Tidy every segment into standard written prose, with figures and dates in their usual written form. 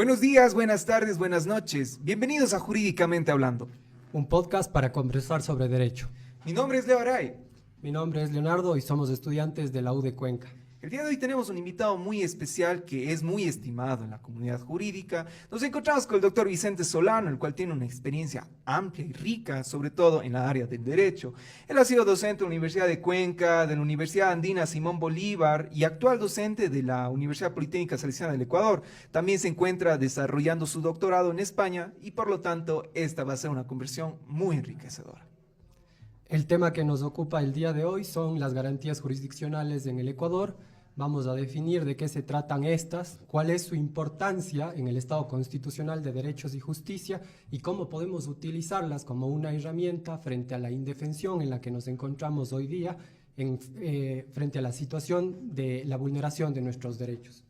Buenos días, buenas tardes, buenas noches. Bienvenidos a Jurídicamente Hablando. Un podcast para conversar sobre derecho. Mi nombre es Leo Aray. Mi nombre es Leonardo y somos estudiantes de la U de Cuenca. El día de hoy tenemos un invitado muy especial que es muy estimado en la comunidad jurídica. Nos encontramos con el doctor Vicente Solano, el cual tiene una experiencia amplia y rica, sobre todo en la área del derecho. Él ha sido docente de la Universidad de Cuenca, de la Universidad Andina Simón Bolívar y actual docente de la Universidad Politécnica Salesiana del Ecuador. También se encuentra desarrollando su doctorado en España y por lo tanto esta va a ser una conversación muy enriquecedora. El tema que nos ocupa el día de hoy son las garantías jurisdiccionales en el Ecuador. Vamos a definir de qué se tratan estas, cuál es su importancia en el Estado constitucional de derechos y justicia y cómo podemos utilizarlas como una herramienta frente a la indefensión en la que nos encontramos hoy día, frente a la situación de la vulneración de nuestros derechos.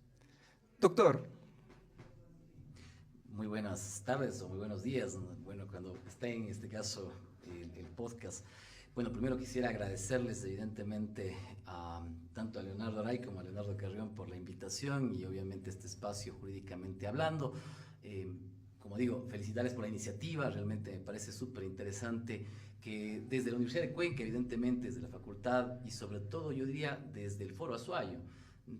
Doctor. Muy buenas tardes o muy buenos días, bueno, cuando esté en este caso el podcast. Bueno, primero quisiera agradecerles evidentemente tanto a Leonardo Aray como a Leonardo Carrión por la invitación y obviamente este espacio Jurídicamente Hablando. Como digo, felicitarles por la iniciativa, realmente me parece súper interesante que desde la Universidad de Cuenca, evidentemente desde la facultad y sobre todo yo diría desde el Foro Azuayo,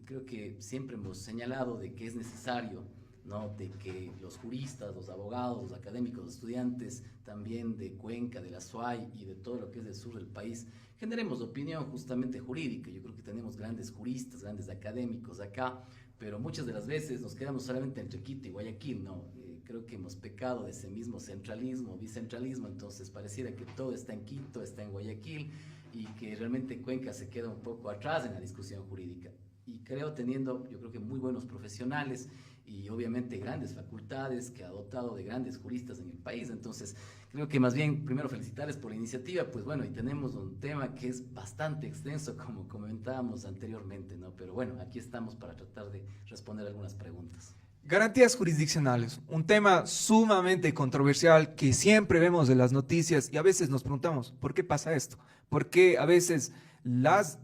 creo que siempre hemos señalado de que es necesario, ¿no?, de que los juristas, los abogados, los académicos, los estudiantes también de Cuenca, de la SUAY y de todo lo que es del sur del país, generemos opinión justamente jurídica. Yo creo que tenemos grandes juristas, grandes académicos acá, pero muchas de las veces nos quedamos solamente entre Quito y Guayaquil, ¿no? Creo que hemos pecado de ese mismo centralismo, bicentralismo, entonces pareciera que todo está en Quito, está en Guayaquil y que realmente Cuenca se queda un poco atrás en la discusión jurídica. Y creo teniendo, yo creo que muy buenos profesionales y obviamente grandes facultades que ha dotado de grandes juristas en el país. Entonces, creo que más bien, primero felicitarles por la iniciativa, pues bueno, y tenemos un tema que es bastante extenso, como comentábamos anteriormente, ¿no? Pero bueno, aquí estamos para tratar de responder algunas preguntas. Garantías jurisdiccionales, un tema sumamente controversial que siempre vemos en las noticias y a veces nos preguntamos, ¿por qué pasa esto? ¿Por qué a veces las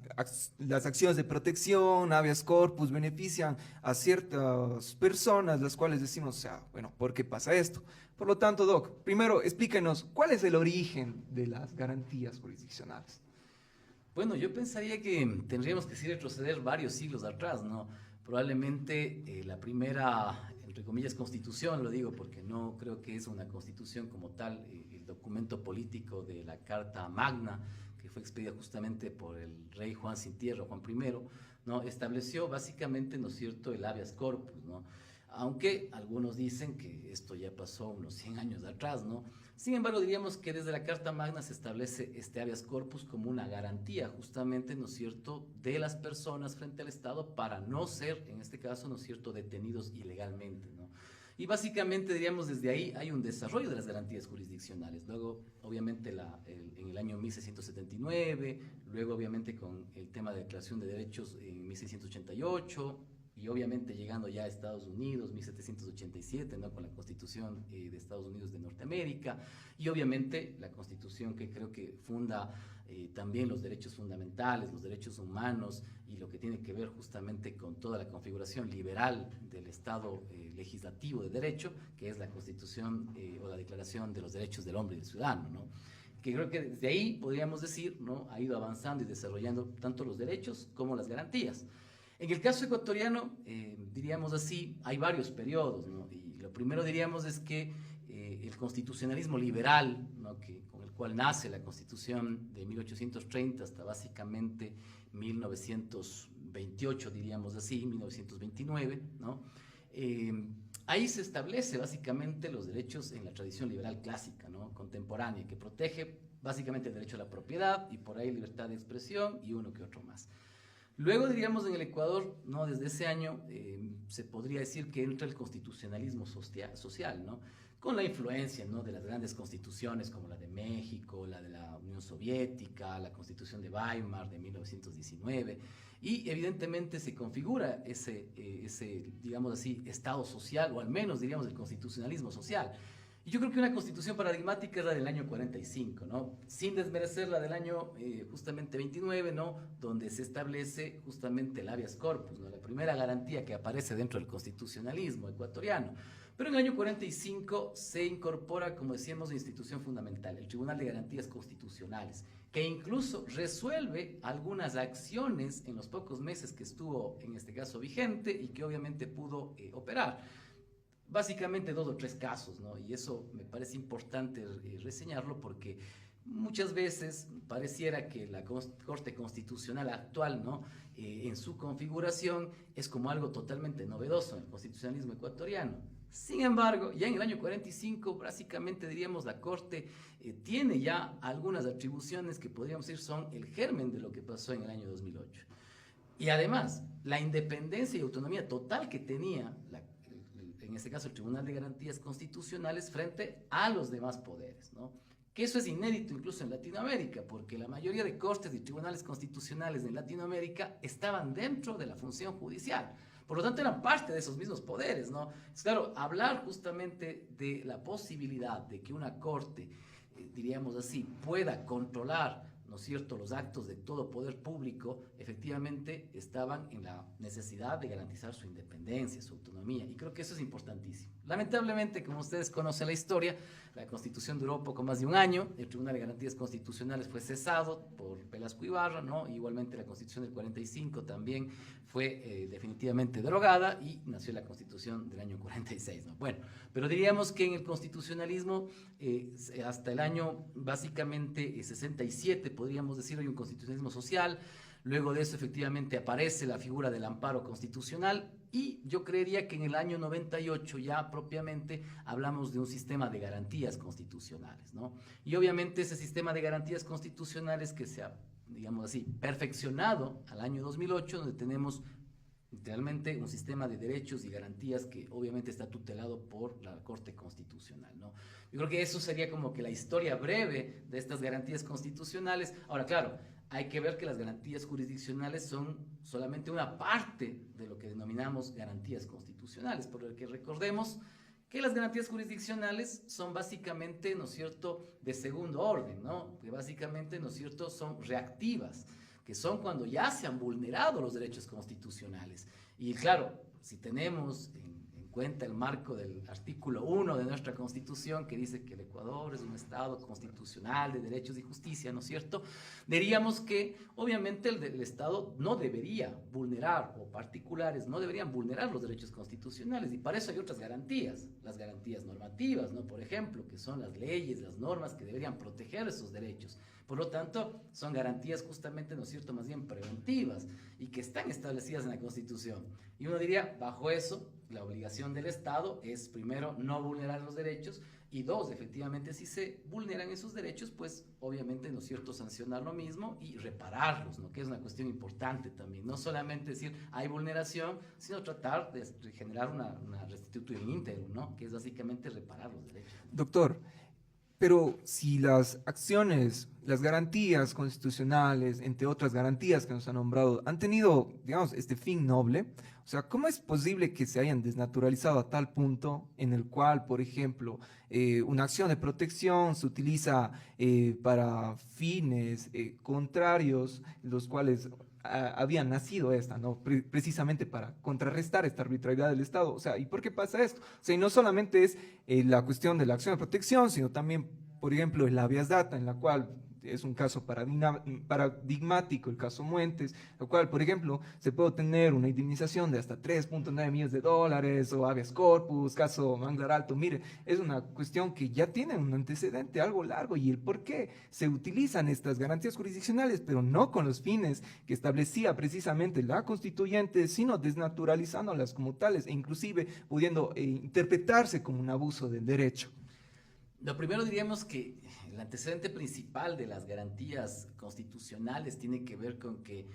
acciones de protección, habeas corpus, benefician a ciertas personas, las cuales decimos, o sea, bueno, ¿por qué pasa esto? Por lo tanto, Doc, primero explíquenos, ¿cuál es el origen de las garantías jurisdiccionales? Bueno, yo pensaría que tendríamos que sí retroceder varios siglos atrás, ¿no? Probablemente la primera, entre comillas, constitución, lo digo porque no creo que es una constitución como tal, el documento político de la Carta Magna, que fue expedida justamente por el rey Juan Sin Tierra, Juan I, ¿no? Estableció básicamente, ¿no es cierto?, el habeas corpus, ¿no? Aunque algunos dicen que esto ya pasó unos 100 años atrás, ¿no? Sin embargo, diríamos que desde la Carta Magna se establece este habeas corpus como una garantía justamente, ¿no es cierto?, de las personas frente al Estado para no ser, en este caso, ¿no es cierto?, detenidos ilegalmente, ¿no? Y básicamente, diríamos, desde ahí hay un desarrollo de las garantías jurisdiccionales. Luego, obviamente, en el año 1679, luego, obviamente, con el tema de declaración de derechos en 1688, y obviamente llegando ya a Estados Unidos, 1787, ¿no?, con la Constitución de Estados Unidos de Norteamérica, y obviamente la Constitución que creo que funda también los derechos fundamentales, los derechos humanos, y lo que tiene que ver justamente con toda la configuración liberal del Estado legislativo de derecho, que es la Constitución o la Declaración de los Derechos del Hombre y del Ciudadano, ¿no?, que creo que desde ahí podríamos decir, ¿no?, ha ido avanzando y desarrollando tanto los derechos como las garantías. En el caso ecuatoriano, diríamos así, hay varios periodos, ¿no? Y lo primero diríamos es que el constitucionalismo liberal, ¿no?, con el cual nace la Constitución de 1830 hasta básicamente 1928, diríamos así, 1929, ¿no? Ahí se establece básicamente los derechos en la tradición liberal clásica, ¿no?, contemporánea, que protege básicamente el derecho a la propiedad y por ahí libertad de expresión y uno que otro más. Luego, diríamos, en el Ecuador, ¿no?, desde ese año se podría decir que entra el constitucionalismo social, ¿no?, con la influencia, ¿no?, de las grandes constituciones como la de México, la de la Unión Soviética, la Constitución de Weimar de 1919, y evidentemente se configura ese, digamos así, Estado social, o al menos, diríamos, el constitucionalismo social. Y yo creo que una constitución paradigmática es la del año 45, ¿no? Sin desmerecer la del año justamente 29, ¿no? Donde se establece justamente el habeas corpus, ¿no? La primera garantía que aparece dentro del constitucionalismo ecuatoriano. Pero en el año 45 se incorpora, como decíamos, la institución fundamental, el Tribunal de Garantías Constitucionales, que incluso resuelve algunas acciones en los pocos meses que estuvo, en este caso, vigente y que obviamente pudo operar. Básicamente 2 o 3 casos, ¿no? Y eso me parece importante reseñarlo porque muchas veces pareciera que la Corte Constitucional actual, ¿no? En su configuración es como algo totalmente novedoso en el constitucionalismo ecuatoriano. Sin embargo, ya en el año 45, básicamente diríamos, la Corte tiene ya algunas atribuciones que podríamos decir son el germen de lo que pasó en el año 2008. Y además, la independencia y autonomía total que tenía en este caso el Tribunal de Garantías Constitucionales frente a los demás poderes, ¿no? Que eso es inédito incluso en Latinoamérica, porque la mayoría de cortes y tribunales constitucionales en Latinoamérica estaban dentro de la función judicial. Por lo tanto, eran parte de esos mismos poderes, ¿no? Es claro, hablar justamente de la posibilidad de que una corte, diríamos así, pueda controlar, ¿no es cierto?, los actos de todo poder público, efectivamente estaban en la necesidad de garantizar su independencia, su autonomía, y creo que eso es importantísimo. Lamentablemente, como ustedes conocen la historia, la Constitución duró poco más de un año, el Tribunal de Garantías Constitucionales fue cesado por Velasco Ibarra, ¿no? Igualmente la Constitución del 45 también fue definitivamente derogada y nació la Constitución del año 46, ¿no? Bueno, pero diríamos que en el constitucionalismo hasta el año básicamente 67, podríamos decir, hay un constitucionalismo social. Luego de eso, efectivamente, aparece la figura del amparo constitucional y yo creería que en el año 98 ya propiamente hablamos de un sistema de garantías constitucionales, ¿no? Y obviamente ese sistema de garantías constitucionales que se ha, digamos así, perfeccionado al año 2008, donde tenemos literalmente un sistema de derechos y garantías que obviamente está tutelado por la Corte Constitucional, ¿no? Yo creo que eso sería como que la historia breve de estas garantías constitucionales. Ahora, claro, hay que ver que las garantías jurisdiccionales son solamente una parte de lo que denominamos garantías constitucionales, por lo que recordemos que las garantías jurisdiccionales son básicamente, ¿no es cierto?, de segundo orden, ¿no? Que básicamente, ¿no es cierto?, son reactivas, que son cuando ya se han vulnerado los derechos constitucionales. Y claro, si tenemos en cuenta el marco del artículo 1 de nuestra Constitución, que dice que el Ecuador es un Estado constitucional de derechos y justicia, ¿no es cierto?, diríamos que obviamente el Estado no debería vulnerar, o particulares no deberían vulnerar los derechos constitucionales, y para eso hay otras garantías, las garantías normativas, ¿no?, por ejemplo, que son las leyes, las normas que deberían proteger esos derechos. Por lo tanto, son garantías justamente, ¿no es cierto?, más bien preventivas y que están establecidas en la Constitución. Y uno diría, bajo eso, la obligación del Estado es, primero, no vulnerar los derechos y dos, efectivamente, si se vulneran esos derechos, pues obviamente, ¿no es cierto?, sancionar lo mismo y repararlos, ¿no?, que es una cuestión importante también. No solamente decir hay vulneración, sino tratar de generar una restitución íntegro, ¿no?, que es básicamente reparar los derechos. Doctor, pero si las acciones, las garantías constitucionales, entre otras garantías que nos han nombrado, han tenido, digamos, este fin noble, o sea, ¿cómo es posible que se hayan desnaturalizado a tal punto en el cual, por ejemplo, una acción de protección se utiliza para fines contrarios, los cuales había nacido esta, ¿no? Precisamente para contrarrestar esta arbitrariedad del Estado? O sea, ¿y por qué pasa esto? O sea, y no solamente es la cuestión de la acción de protección, sino también, por ejemplo, el habeas data, en la cual es un caso paradigmático, el caso Muentes, lo cual, por ejemplo, se puede obtener una indemnización de hasta 3.9 millones de dólares, o habeas corpus, caso Manglar Alto. Mire, es una cuestión que ya tiene un antecedente algo largo, y el por qué se utilizan estas garantías jurisdiccionales, pero no con los fines que establecía precisamente la constituyente, sino desnaturalizándolas como tales, e inclusive pudiendo interpretarse como un abuso del derecho. Lo primero diríamos que el antecedente principal de las garantías constitucionales tiene que ver con que,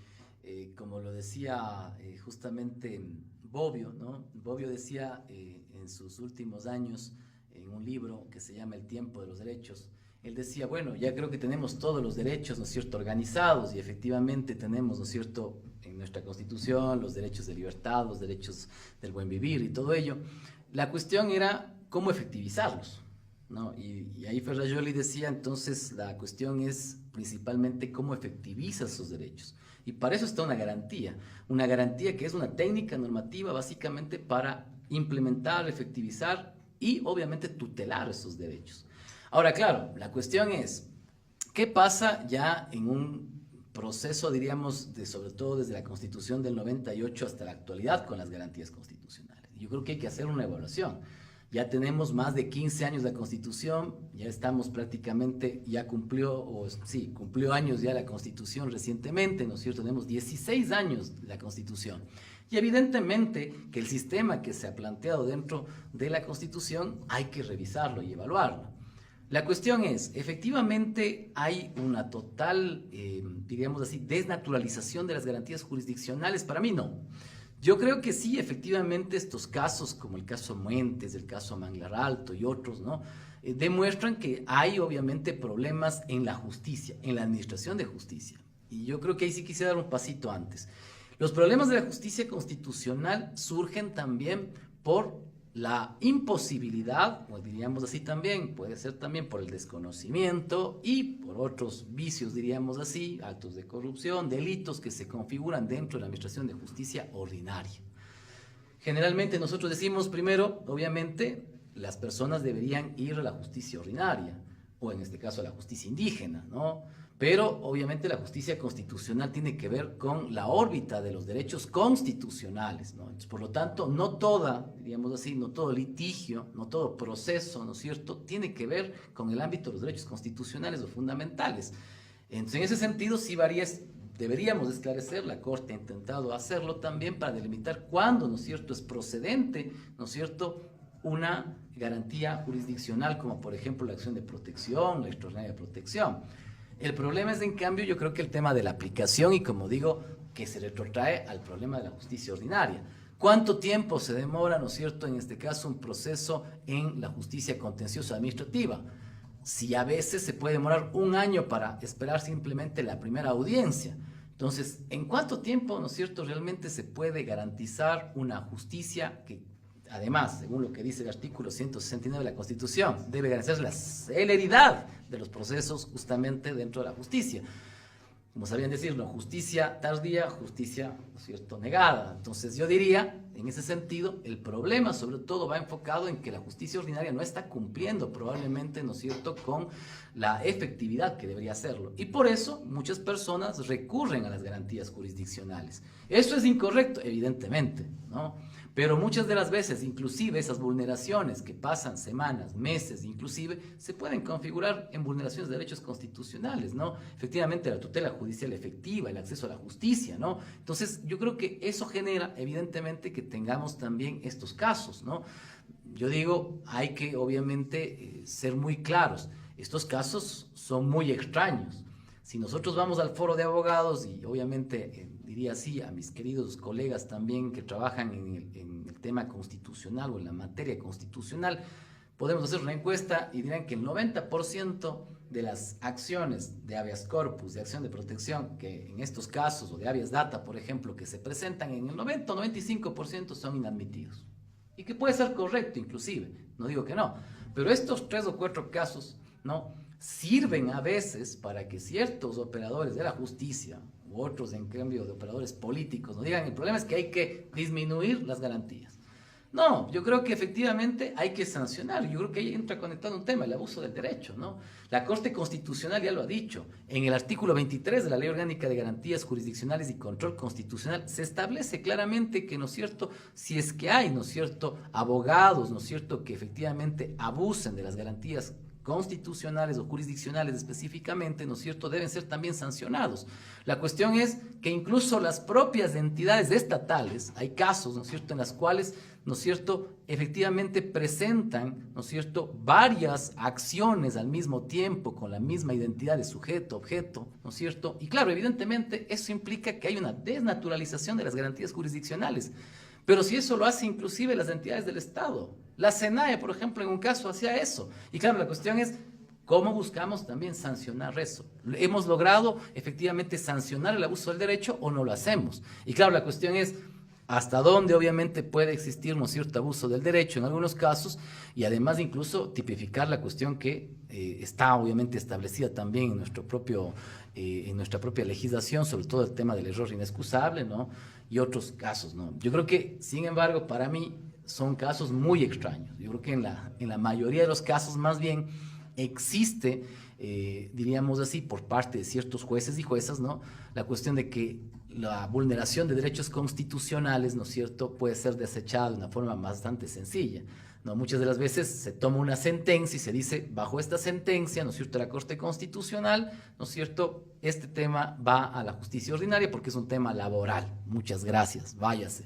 como lo decía justamente Bobbio, ¿no? Bobbio decía en sus últimos años, en un libro que se llama El tiempo de los derechos, él decía, bueno, ya creo que tenemos todos los derechos, ¿no es cierto?, organizados, y efectivamente tenemos, ¿no es cierto?, en nuestra Constitución los derechos de libertad, los derechos del buen vivir y todo ello. La cuestión era cómo efectivizarlos, ¿no? Y ahí Ferrajoli decía, entonces la cuestión es principalmente cómo efectivizas esos derechos. Y para eso está una garantía que es una técnica normativa básicamente para implementar, efectivizar y obviamente tutelar esos derechos. Ahora, claro, la cuestión es, ¿qué pasa ya en un proceso, diríamos, sobre todo desde la Constitución del 98 hasta la actualidad con las garantías constitucionales? Yo creo que hay que hacer una evaluación. Ya tenemos más de 15 años de la Constitución, ya estamos prácticamente, cumplió años ya la Constitución recientemente, ¿no es cierto? Tenemos 16 años de la Constitución. Y evidentemente que el sistema que se ha planteado dentro de la Constitución hay que revisarlo y evaluarlo. La cuestión es, efectivamente hay una total, diríamos así, desnaturalización de las garantías jurisdiccionales. Para mí no. Yo creo que sí, efectivamente, estos casos, como el caso Muentes, el caso Manglar Alto y otros, ¿no? Demuestran que hay obviamente problemas en la justicia, en la administración de justicia. Y yo creo que ahí sí quisiera dar un pasito antes. Los problemas de la justicia constitucional surgen también por la imposibilidad, o diríamos así también, puede ser también por el desconocimiento y por otros vicios, diríamos así, actos de corrupción, delitos que se configuran dentro de la administración de justicia ordinaria. Generalmente nosotros decimos primero, obviamente, las personas deberían ir a la justicia ordinaria, o en este caso a la justicia indígena, ¿no? Pero obviamente la justicia constitucional tiene que ver con la órbita de los derechos constitucionales, ¿no? Entonces, por lo tanto, no diríamos así, no todo litigio, no todo proceso, ¿no es cierto?, tiene que ver con el ámbito de los derechos constitucionales o fundamentales. Entonces, en ese sentido, sí deberíamos esclarecer, la Corte ha intentado hacerlo también para delimitar cuándo, ¿no es cierto?, es procedente, ¿no es cierto?, una garantía jurisdiccional, como por ejemplo la acción de protección, la extraordinaria protección. El problema es, en cambio, yo creo que el tema de la aplicación y, como digo, que se retrotrae al problema de la justicia ordinaria. ¿Cuánto tiempo se demora, ¿no es cierto?, en este caso, un proceso en la justicia contenciosa administrativa? Si a veces se puede demorar un año para esperar simplemente la primera audiencia. Entonces, ¿en cuánto tiempo, ¿no es cierto?, realmente se puede garantizar una justicia que, además, según lo que dice el artículo 169 de la Constitución, debe garantizarse la celeridad de los procesos justamente dentro de la justicia? Como sabían decirlo, justicia tardía, justicia, ¿no es cierto?, negada. Entonces yo diría, en ese sentido, el problema sobre todo va enfocado en que la justicia ordinaria no está cumpliendo probablemente, ¿no es cierto?, con la efectividad que debería hacerlo. Y por eso muchas personas recurren a las garantías jurisdiccionales. Eso es incorrecto, evidentemente, ¿no? Pero muchas de las veces, inclusive esas vulneraciones que pasan semanas, meses, inclusive, se pueden configurar en vulneraciones de derechos constitucionales, ¿no? Efectivamente, la tutela judicial efectiva, el acceso a la justicia, ¿no? Entonces, yo creo que eso genera, evidentemente, que tengamos también estos casos, ¿no? Yo digo, hay que, obviamente, ser muy claros. Estos casos son muy extraños. Si nosotros vamos al foro de abogados y, obviamente, diría así, a mis queridos colegas también que trabajan en el tema constitucional o en la materia constitucional, podemos hacer una encuesta y dirán que el 90% de las acciones de habeas corpus, de acción de protección, que en estos casos, o de habeas data, por ejemplo, que se presentan, en el 90 o 95% son inadmitidos. Y que puede ser correcto inclusive, no digo que no, pero estos 3 o 4 casos, ¿no?, sirven a veces para que ciertos operadores de la justicia u otros, en cambio, de operadores políticos, no digan, el problema es que hay que disminuir las garantías. No, yo creo que efectivamente hay que sancionar. Yo creo que ahí entra conectado un tema, el abuso del derecho, ¿no? La Corte Constitucional ya lo ha dicho. En el artículo 23 de la Ley Orgánica de Garantías Jurisdiccionales y Control Constitucional se establece claramente que, ¿no es cierto?, si es que hay, ¿no es cierto?, abogados, ¿no es cierto?, que efectivamente abusen de las garantías constitucionales o jurisdiccionales específicamente, ¿no es cierto?, deben ser también sancionados. La cuestión es que incluso las propias entidades estatales, hay casos, ¿no es cierto?, en las cuales, ¿no es cierto?, efectivamente presentan, ¿no es cierto?, varias acciones al mismo tiempo con la misma identidad de sujeto, objeto, ¿no es cierto? Y claro, evidentemente eso implica que hay una desnaturalización de las garantías jurisdiccionales. Pero si eso lo hace inclusive las entidades del Estado. La SENAE, por ejemplo, en un caso hacía eso. Y claro, la cuestión es cómo buscamos también sancionar eso. ¿Hemos logrado efectivamente sancionar el abuso del derecho o no lo hacemos? Y claro, la cuestión es, hasta dónde obviamente puede existir, ¿no es cierto?, abuso del derecho en algunos casos, y además incluso tipificar la cuestión que está obviamente establecida también en nuestra propia legislación, sobre todo el tema del error inexcusable, ¿no?, y otros casos, ¿no? Yo creo que, sin embargo, para mí son casos muy extraños. Yo creo que en la mayoría de los casos más bien existe, diríamos así, por parte de ciertos jueces y juezas, ¿no?, la cuestión de que la vulneración de derechos constitucionales, ¿no es cierto?, puede ser desechada de una forma bastante sencilla, ¿no? Muchas de las veces se toma una sentencia y se dice, bajo esta sentencia, ¿no es cierto?, la Corte Constitucional, ¿no es cierto?, este tema va a la justicia ordinaria porque es un tema laboral. Muchas gracias, váyase.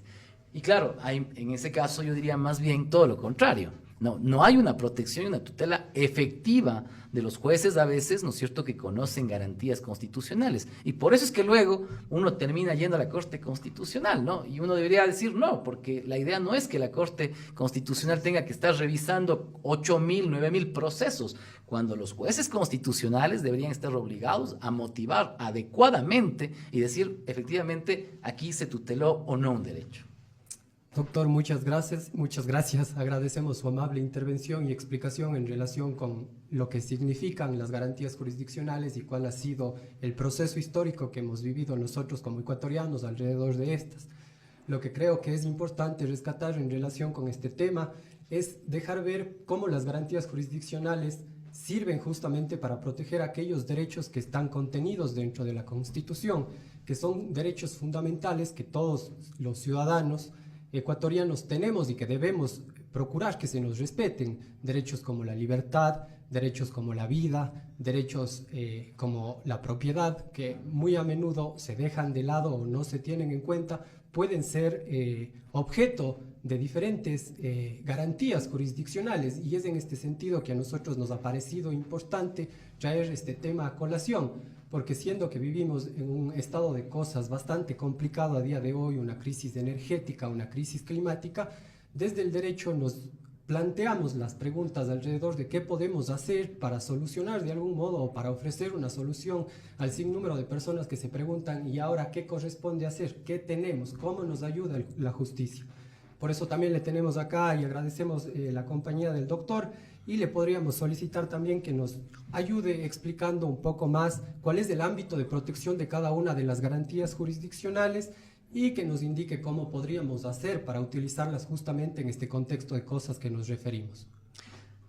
Y claro, en ese caso yo diría más bien todo lo contrario. No hay una protección y una tutela efectiva de los jueces a veces, ¿no es cierto?, que conocen garantías constitucionales. Y por eso es que luego uno termina yendo a la Corte Constitucional, ¿no? Y uno debería decir no, porque la idea no es que la Corte Constitucional tenga que estar revisando 8.000, 9.000 procesos, cuando los jueces constitucionales deberían estar obligados a motivar adecuadamente y decir, efectivamente, aquí se tuteló o no un derecho. Doctor, muchas gracias, muchas gracias. Agradecemos su amable intervención y explicación en relación con lo que significan las garantías jurisdiccionales y cuál ha sido el proceso histórico que hemos vivido nosotros como ecuatorianos alrededor de estas. Lo que creo que es importante rescatar en relación con este tema es dejar ver cómo las garantías jurisdiccionales sirven justamente para proteger aquellos derechos que están contenidos dentro de la Constitución, que son derechos fundamentales que todos los ciudadanos ecuatorianos tenemos y que debemos procurar que se nos respeten, derechos como la libertad, derechos como la vida, derechos como la propiedad, que muy a menudo se dejan de lado o no se tienen en cuenta, pueden ser objeto de diferentes garantías jurisdiccionales, y es en este sentido que a nosotros nos ha parecido importante traer este tema a colación, porque siendo que vivimos en un estado de cosas bastante complicado a día de hoy, una crisis energética, una crisis climática, desde el derecho nos planteamos las preguntas alrededor de qué podemos hacer para solucionar de algún modo o para ofrecer una solución al sinnúmero de personas que se preguntan ¿y ahora qué corresponde hacer? ¿Qué tenemos? ¿Cómo nos ayuda la justicia? Por eso también le tenemos acá y agradecemos la compañía del doctor, y le podríamos solicitar también que nos ayude explicando un poco más cuál es el ámbito de protección de cada una de las garantías jurisdiccionales y que nos indique cómo podríamos hacer para utilizarlas justamente en este contexto de cosas que nos referimos.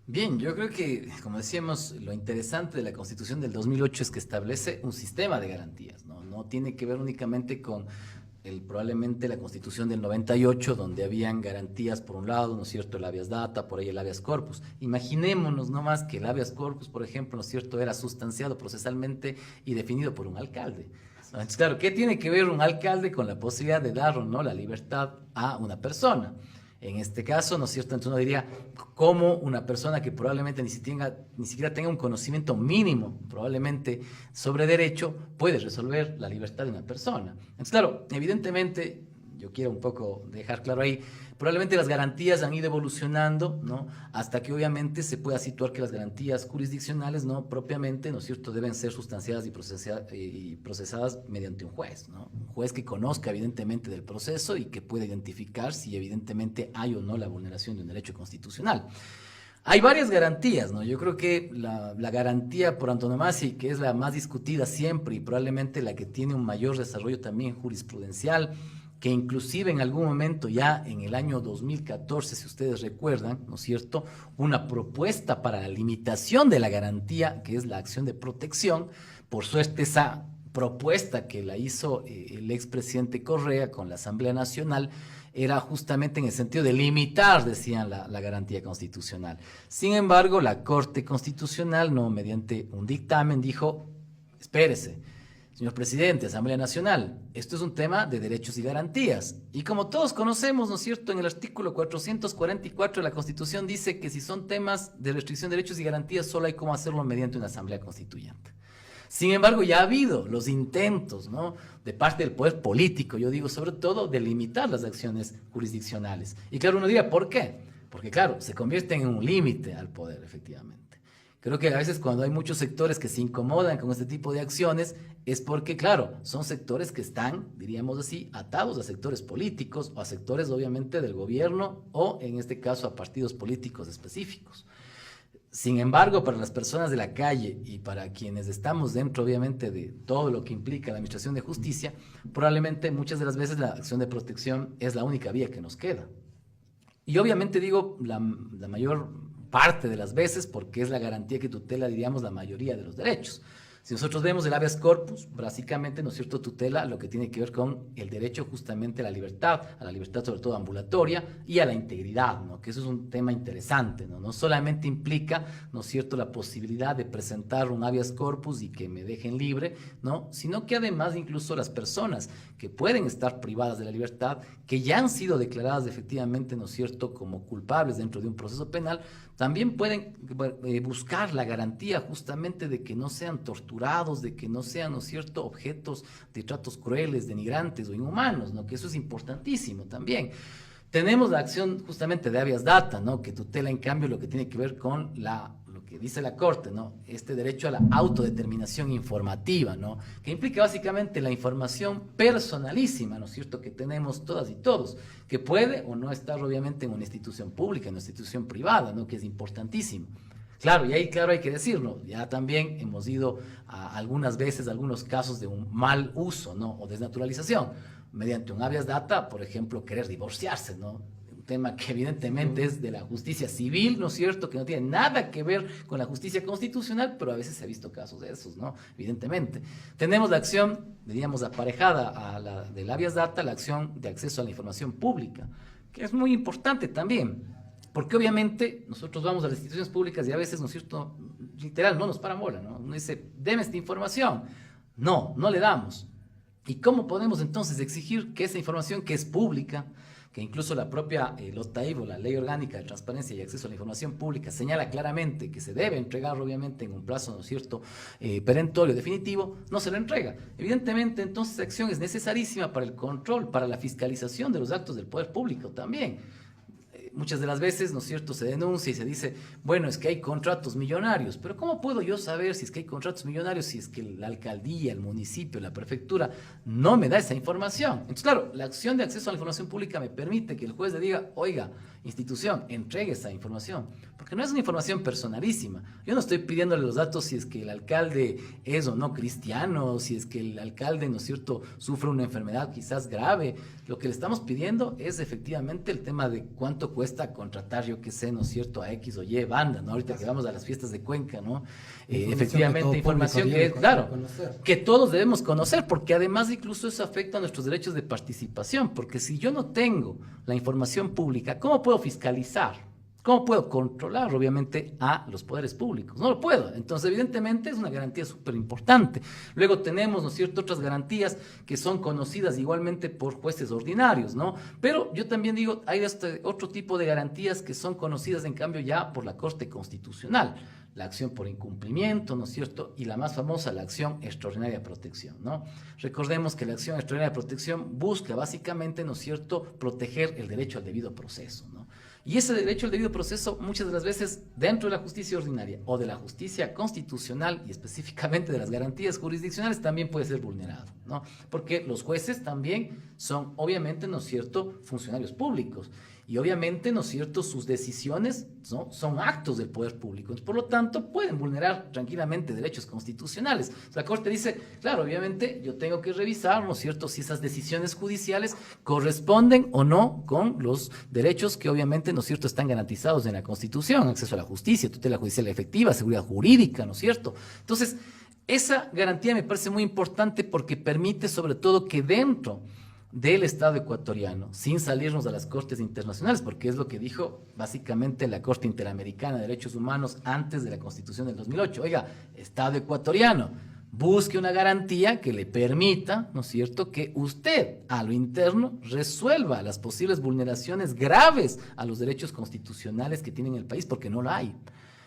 Bien, yo creo que, como decíamos, lo interesante de la Constitución del 2008 es que establece un sistema de garantías, ¿no? No tiene que ver únicamente con probablemente la Constitución del 98, donde habían garantías por un lado, ¿no es cierto?, el habeas data, por ahí el habeas corpus. Imaginémonos nomás que el habeas corpus, por ejemplo, ¿no es cierto?, era sustanciado procesalmente y definido por un alcalde. Entonces, claro, ¿qué tiene que ver un alcalde con la posibilidad de dar o no la libertad a una persona? En este caso, ¿no es cierto?, entonces uno diría, ¿cómo una persona que probablemente ni siquiera tenga un conocimiento mínimo, probablemente sobre derecho, puede resolver la libertad de una persona? Entonces, claro, evidentemente, yo quiero un poco dejar claro ahí, probablemente las garantías han ido evolucionando, ¿no?, hasta que obviamente se pueda situar que las garantías jurisdiccionales, ¿no?, propiamente, ¿no es cierto?, deben ser sustanciadas y procesadas mediante un juez, ¿no? Un juez que conozca evidentemente del proceso y que pueda identificar si evidentemente hay o no la vulneración de un derecho constitucional. Hay varias garantías, ¿no? Yo creo que la garantía por antonomasia, y que es la más discutida siempre y probablemente la que tiene un mayor desarrollo también jurisprudencial, que inclusive en algún momento ya en el año 2014, si ustedes recuerdan, ¿no es cierto?, una propuesta para la limitación de la garantía, que es la acción de protección. Por suerte esa propuesta que la hizo el expresidente Correa con la Asamblea Nacional era justamente en el sentido de limitar, decían, la garantía constitucional. Sin embargo, la Corte Constitucional, no, mediante un dictamen, dijo, espérese, señor presidente, Asamblea Nacional, esto es un tema de derechos y garantías. Y como todos conocemos, ¿no es cierto?, en el artículo 444 de la Constitución dice que si son temas de restricción de derechos y garantías, solo hay cómo hacerlo mediante una Asamblea Constituyente. Sin embargo, ya ha habido los intentos, ¿no?, de parte del poder político, yo digo sobre todo, de limitar las acciones jurisdiccionales. Y claro, uno diría, ¿por qué? Porque claro, se convierten en un límite al poder, efectivamente. Creo que a veces cuando hay muchos sectores que se incomodan con este tipo de acciones es porque, claro, son sectores que están, diríamos así, atados a sectores políticos o a sectores obviamente del gobierno o en este caso a partidos políticos específicos. Sin embargo, para las personas de la calle y para quienes estamos dentro, obviamente, de todo lo que implica la administración de justicia, probablemente muchas de las veces la acción de protección es la única vía que nos queda. Y obviamente digo la mayor parte de las veces porque es la garantía que tutela, diríamos, la mayoría de los derechos. Si nosotros vemos el habeas corpus, básicamente, ¿no es cierto?, tutela lo que tiene que ver con el derecho justamente a la libertad sobre todo ambulatoria y a la integridad, ¿no? Que eso es un tema interesante, ¿no? No solamente implica, ¿no es cierto?, la posibilidad de presentar un habeas corpus y que me dejen libre, ¿no? Sino que además incluso las personas que pueden estar privadas de la libertad, que ya han sido declaradas efectivamente, ¿no es cierto?, como culpables dentro de un proceso penal, también pueden buscar la garantía justamente de que no sean torturados, de que no sean, ¿no es cierto?, objetos de tratos crueles, denigrantes o inhumanos, ¿no? Que eso es importantísimo también. Tenemos la acción justamente de habeas data, ¿no? Que tutela en cambio lo que tiene que ver con lo que dice la Corte, ¿no? Este derecho a la autodeterminación informativa, ¿no? Que implica básicamente la información personalísima, ¿no es cierto?, que tenemos todas y todos, que puede o no estar obviamente en una institución pública, en una institución privada, ¿no? Que es importantísimo. Claro, y ahí, claro, hay que decirlo, ya también hemos ido a algunas veces, a algunos casos de un mal uso, ¿no? O desnaturalización, mediante un habeas data, por ejemplo, querer divorciarse, ¿no? Tema que evidentemente es de la justicia civil, ¿no es cierto?, que no tiene nada que ver con la justicia constitucional, pero a veces se ha visto casos de esos, ¿no? Evidentemente. Tenemos la acción, diríamos, aparejada a la del habeas data, la acción de acceso a la información pública, que es muy importante también, porque obviamente nosotros vamos a las instituciones públicas y a veces, ¿no es cierto?, literal, no nos paran bola, ¿no? Uno dice, deme esta información. No, no le damos. ¿Y cómo podemos entonces exigir que esa información que es pública, que incluso la propia LOTAIB, la Ley Orgánica de Transparencia y Acceso a la Información Pública, señala claramente que se debe entregar obviamente en un plazo, ¿no es cierto?, perentorio definitivo, no se lo entrega? Evidentemente, entonces, esa acción es necesarísima para el control, para la fiscalización de los actos del poder público también. Muchas de las veces, ¿no es cierto?, se denuncia y se dice, bueno, es que hay contratos millonarios, pero ¿cómo puedo yo saber si es que hay contratos millonarios si es que la alcaldía, el municipio, la prefectura no me da esa información? Entonces, claro, la acción de acceso a la información pública me permite que el juez le diga, oiga, institución, entregue esa información, porque no es una información personalísima. Yo no estoy pidiéndole los datos si es que el alcalde es o no cristiano, si es que el alcalde, ¿no es cierto?, sufre una enfermedad quizás grave. Lo que le estamos pidiendo es efectivamente el tema de cuánto cuesta contratar, yo qué sé, ¿no es cierto?, a X o Y banda, ¿no? Ahorita que vamos a las fiestas de Cuenca, ¿no? Efectivamente, información que, claro, que todos debemos conocer, porque además incluso eso afecta a nuestros derechos de participación, porque si yo no tengo la información pública, ¿cómo puedo fiscalizar? ¿Cómo puedo controlar, obviamente, a los poderes públicos? No lo puedo. Entonces, evidentemente, es una garantía súper importante. Luego tenemos, ¿no es cierto?, otras garantías que son conocidas igualmente por jueces ordinarios, ¿no? Pero yo también digo, hay otro tipo de garantías que son conocidas, en cambio, ya por la Corte Constitucional. La acción por incumplimiento, ¿no es cierto?, y la más famosa, la acción extraordinaria de protección, ¿no? Recordemos que la acción extraordinaria de protección busca básicamente, ¿no es cierto?, proteger el derecho al debido proceso, ¿no? Y ese derecho al debido proceso muchas de las veces dentro de la justicia ordinaria o de la justicia constitucional y específicamente de las garantías jurisdiccionales también puede ser vulnerado, ¿no? Porque los jueces también son obviamente, ¿no es cierto?, funcionarios públicos. Y obviamente, ¿no es cierto?, sus decisiones, ¿no?, son actos del poder público. Entonces, por lo tanto, pueden vulnerar tranquilamente derechos constitucionales. La Corte dice, claro, obviamente yo tengo que revisar, ¿no es cierto?, si esas decisiones judiciales corresponden o no con los derechos que obviamente, ¿no es cierto?, están garantizados en la Constitución: acceso a la justicia, tutela judicial efectiva, seguridad jurídica, ¿no es cierto? Entonces, esa garantía me parece muy importante porque permite sobre todo que dentro del Estado ecuatoriano, sin salirnos a las cortes internacionales, porque es lo que dijo básicamente la Corte Interamericana de Derechos Humanos antes de la Constitución del 2008. Oiga, Estado ecuatoriano, busque una garantía que le permita, ¿no es cierto?, que usted a lo interno resuelva las posibles vulneraciones graves a los derechos constitucionales que tiene el país, porque no la hay.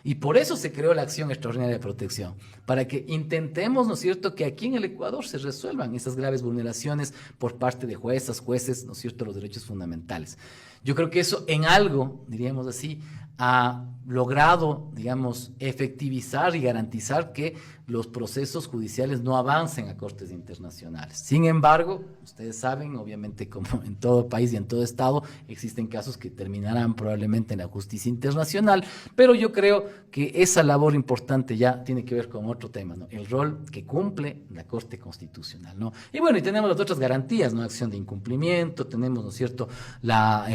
Y por eso se creó la acción extraordinaria de protección, para que intentemos, ¿no es cierto?, que aquí en el Ecuador se resuelvan esas graves vulneraciones por parte de juezas, jueces, ¿no es cierto?, los derechos fundamentales. Yo creo que eso en algo, diríamos así, ha logrado, digamos, efectivizar y garantizar que los procesos judiciales no avancen a cortes internacionales. Sin embargo, ustedes saben, obviamente, como en todo país y en todo estado, existen casos que terminarán probablemente en la justicia internacional, pero yo creo que esa labor importante ya tiene que ver con otro tema, ¿no? El rol que cumple la Corte Constitucional, ¿no? Y bueno, y tenemos las otras garantías, ¿no? Acción de incumplimiento, tenemos, ¿no es cierto?, la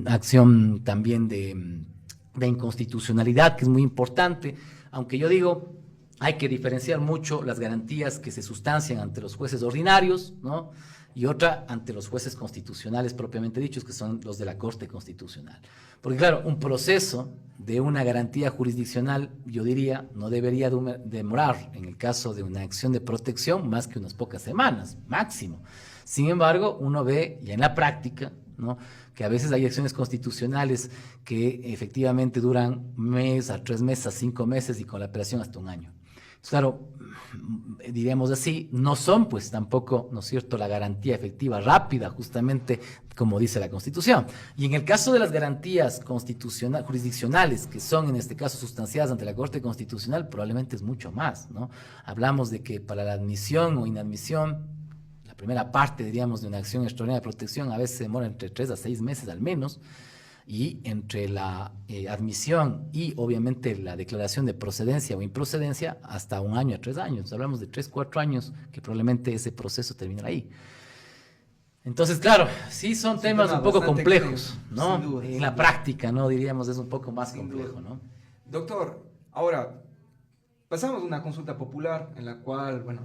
acción también de inconstitucionalidad, que es muy importante, aunque yo digo, hay que diferenciar mucho las garantías que se sustancian ante los jueces ordinarios, ¿no? Y otra ante los jueces constitucionales propiamente dichos, que son los de la Corte Constitucional. Porque claro, un proceso de una garantía jurisdiccional, yo diría, no debería demorar, en el caso de una acción de protección, más que unas pocas semanas, máximo. Sin embargo, uno ve ya en la práctica, ¿no?, que a veces hay acciones constitucionales que efectivamente duran mes a 3 meses, a 5 meses y con la apelación hasta un año. Entonces, claro, diríamos así, no son pues tampoco, ¿no es cierto?, la garantía efectiva rápida, justamente como dice la Constitución. Y en el caso de las garantías jurisdiccionales, que son en este caso sustanciadas ante la Corte Constitucional, probablemente es mucho más, ¿no? Hablamos de que para la admisión o inadmisión, la primera parte, diríamos, de una acción extraordinaria de protección a veces se demora entre 3 a 6 meses al menos, y entre la admisión y obviamente la declaración de procedencia o improcedencia hasta 1 año a 3 años. Hablamos de 3, 4 años que probablemente ese proceso terminará ahí. Entonces, claro, sí son temas un poco complejos, ¿no? Sin duda, en la práctica, ¿no? Diríamos es un poco más complejo, ¿no? Doctor, ahora pasamos a una consulta popular en la cual, bueno,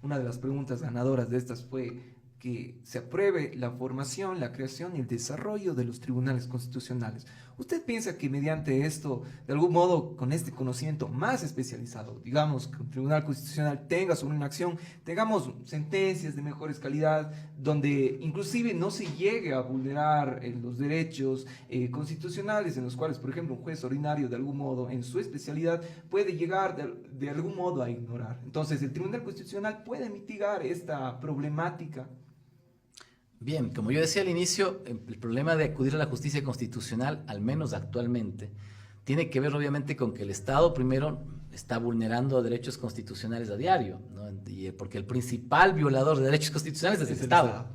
una de las preguntas ganadoras de estas fue que se apruebe la formación, la creación y el desarrollo de los tribunales constitucionales. ¿Usted piensa que mediante esto, de algún modo, con este conocimiento más especializado, digamos, que un tribunal constitucional tenga sobre una acción, tengamos sentencias de mejores calidad, donde inclusive no se llegue a vulnerar los derechos constitucionales, en los cuales, por ejemplo, un juez ordinario, de algún modo, en su especialidad, puede llegar de algún modo a ignorar? Entonces, ¿el tribunal constitucional puede mitigar esta problemática? Bien, como yo decía al inicio, el problema de acudir a la justicia constitucional, al menos actualmente, tiene que ver obviamente con que el Estado primero está vulnerando derechos constitucionales a diario, ¿no? Porque el principal violador de derechos constitucionales es el Estado.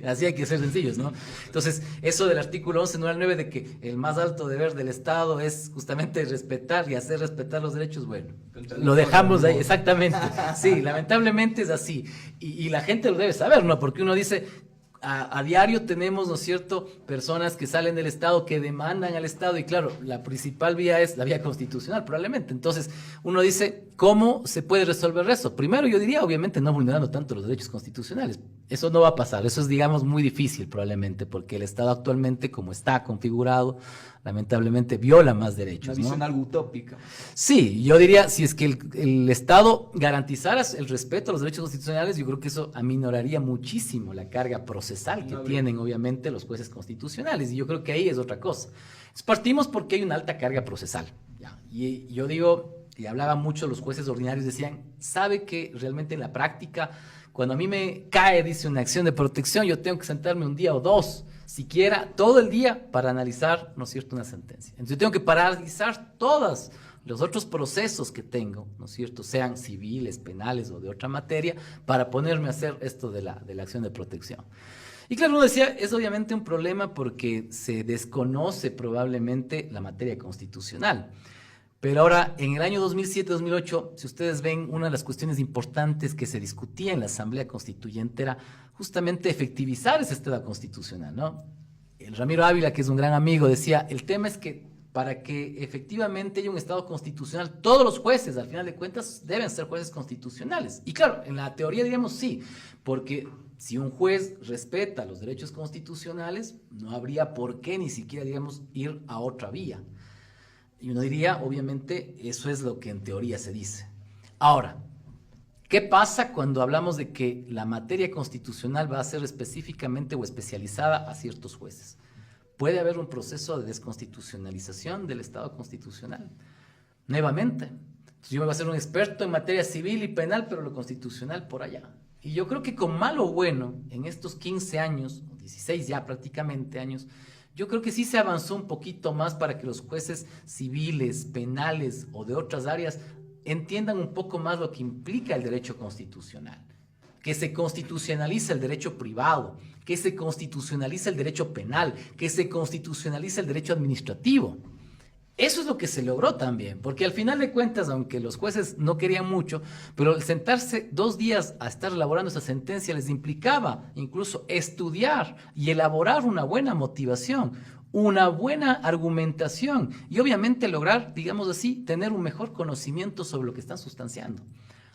Así hay que ser sencillos, ¿no? Entonces, eso del artículo 11, no al 9, de que el más alto deber del Estado es justamente respetar y hacer respetar los derechos, bueno, lo dejamos ahí, exactamente. Sí, lamentablemente es así. Y la gente lo debe saber, ¿no? Porque uno dice, a diario tenemos, ¿no es cierto?, personas que salen del Estado, que demandan al Estado, y claro, la principal vía es la vía constitucional, probablemente. Entonces, uno dice, ¿cómo se puede resolver eso? Primero, yo diría, obviamente, no vulnerando tanto los derechos constitucionales. Eso no va a pasar, eso es, digamos, muy difícil probablemente, porque el Estado actualmente, como está configurado, lamentablemente viola más derechos, Una visión ¿no? algo utópica. Sí, yo diría, si es que el Estado garantizara el respeto a los derechos constitucionales, yo creo que eso aminoraría muchísimo la carga procesal que tienen, obviamente, los jueces constitucionales, y yo creo que ahí es otra cosa. Entonces, partimos porque hay una alta carga procesal, ¿ya? Y yo digo, y hablaba mucho los jueces ordinarios, decían, sabe que realmente en la práctica, cuando a mí me cae, dice, una acción de protección, yo tengo que sentarme un día o dos, siquiera todo el día, para analizar, ¿no es cierto?, una sentencia. Entonces yo tengo que paralizar todos los otros procesos que tengo, ¿no es cierto?, sean civiles, penales o de otra materia, para ponerme a hacer esto de la acción de protección. Y claro, uno decía, es obviamente un problema porque se desconoce probablemente la materia constitucional. Pero ahora, en el año 2007-2008, si ustedes ven, una de las cuestiones importantes que se discutía en la Asamblea Constituyente era justamente efectivizar ese Estado constitucional, ¿no? El Ramiro Ávila, que es un gran amigo, decía, el tema es que para que efectivamente haya un Estado constitucional, todos los jueces, al final de cuentas, deben ser jueces constitucionales. Y claro, en la teoría diríamos sí, porque si un juez respeta los derechos constitucionales, no habría por qué ni siquiera, digamos, ir a otra vía. Y uno diría, obviamente, eso es lo que en teoría se dice. Ahora, ¿qué pasa cuando hablamos de que la materia constitucional va a ser específicamente o especializada a ciertos jueces? Puede haber un proceso de desconstitucionalización del Estado constitucional. Nuevamente, entonces yo me voy a ser un experto en materia civil y penal, pero lo constitucional por allá. Y yo creo que con malo o bueno, en estos 15 años, 16 ya prácticamente años, yo creo que sí se avanzó un poquito más para que los jueces civiles, penales o de otras áreas entiendan un poco más lo que implica el derecho constitucional, que se constitucionaliza el derecho privado, que se constitucionaliza el derecho penal, que se constitucionaliza el derecho administrativo. Eso es lo que se logró también, porque al final de cuentas, aunque los jueces no querían mucho, pero el sentarse 2 días a estar elaborando esa sentencia les implicaba incluso estudiar y elaborar una buena motivación, una buena argumentación y obviamente lograr, digamos así, tener un mejor conocimiento sobre lo que están sustanciando.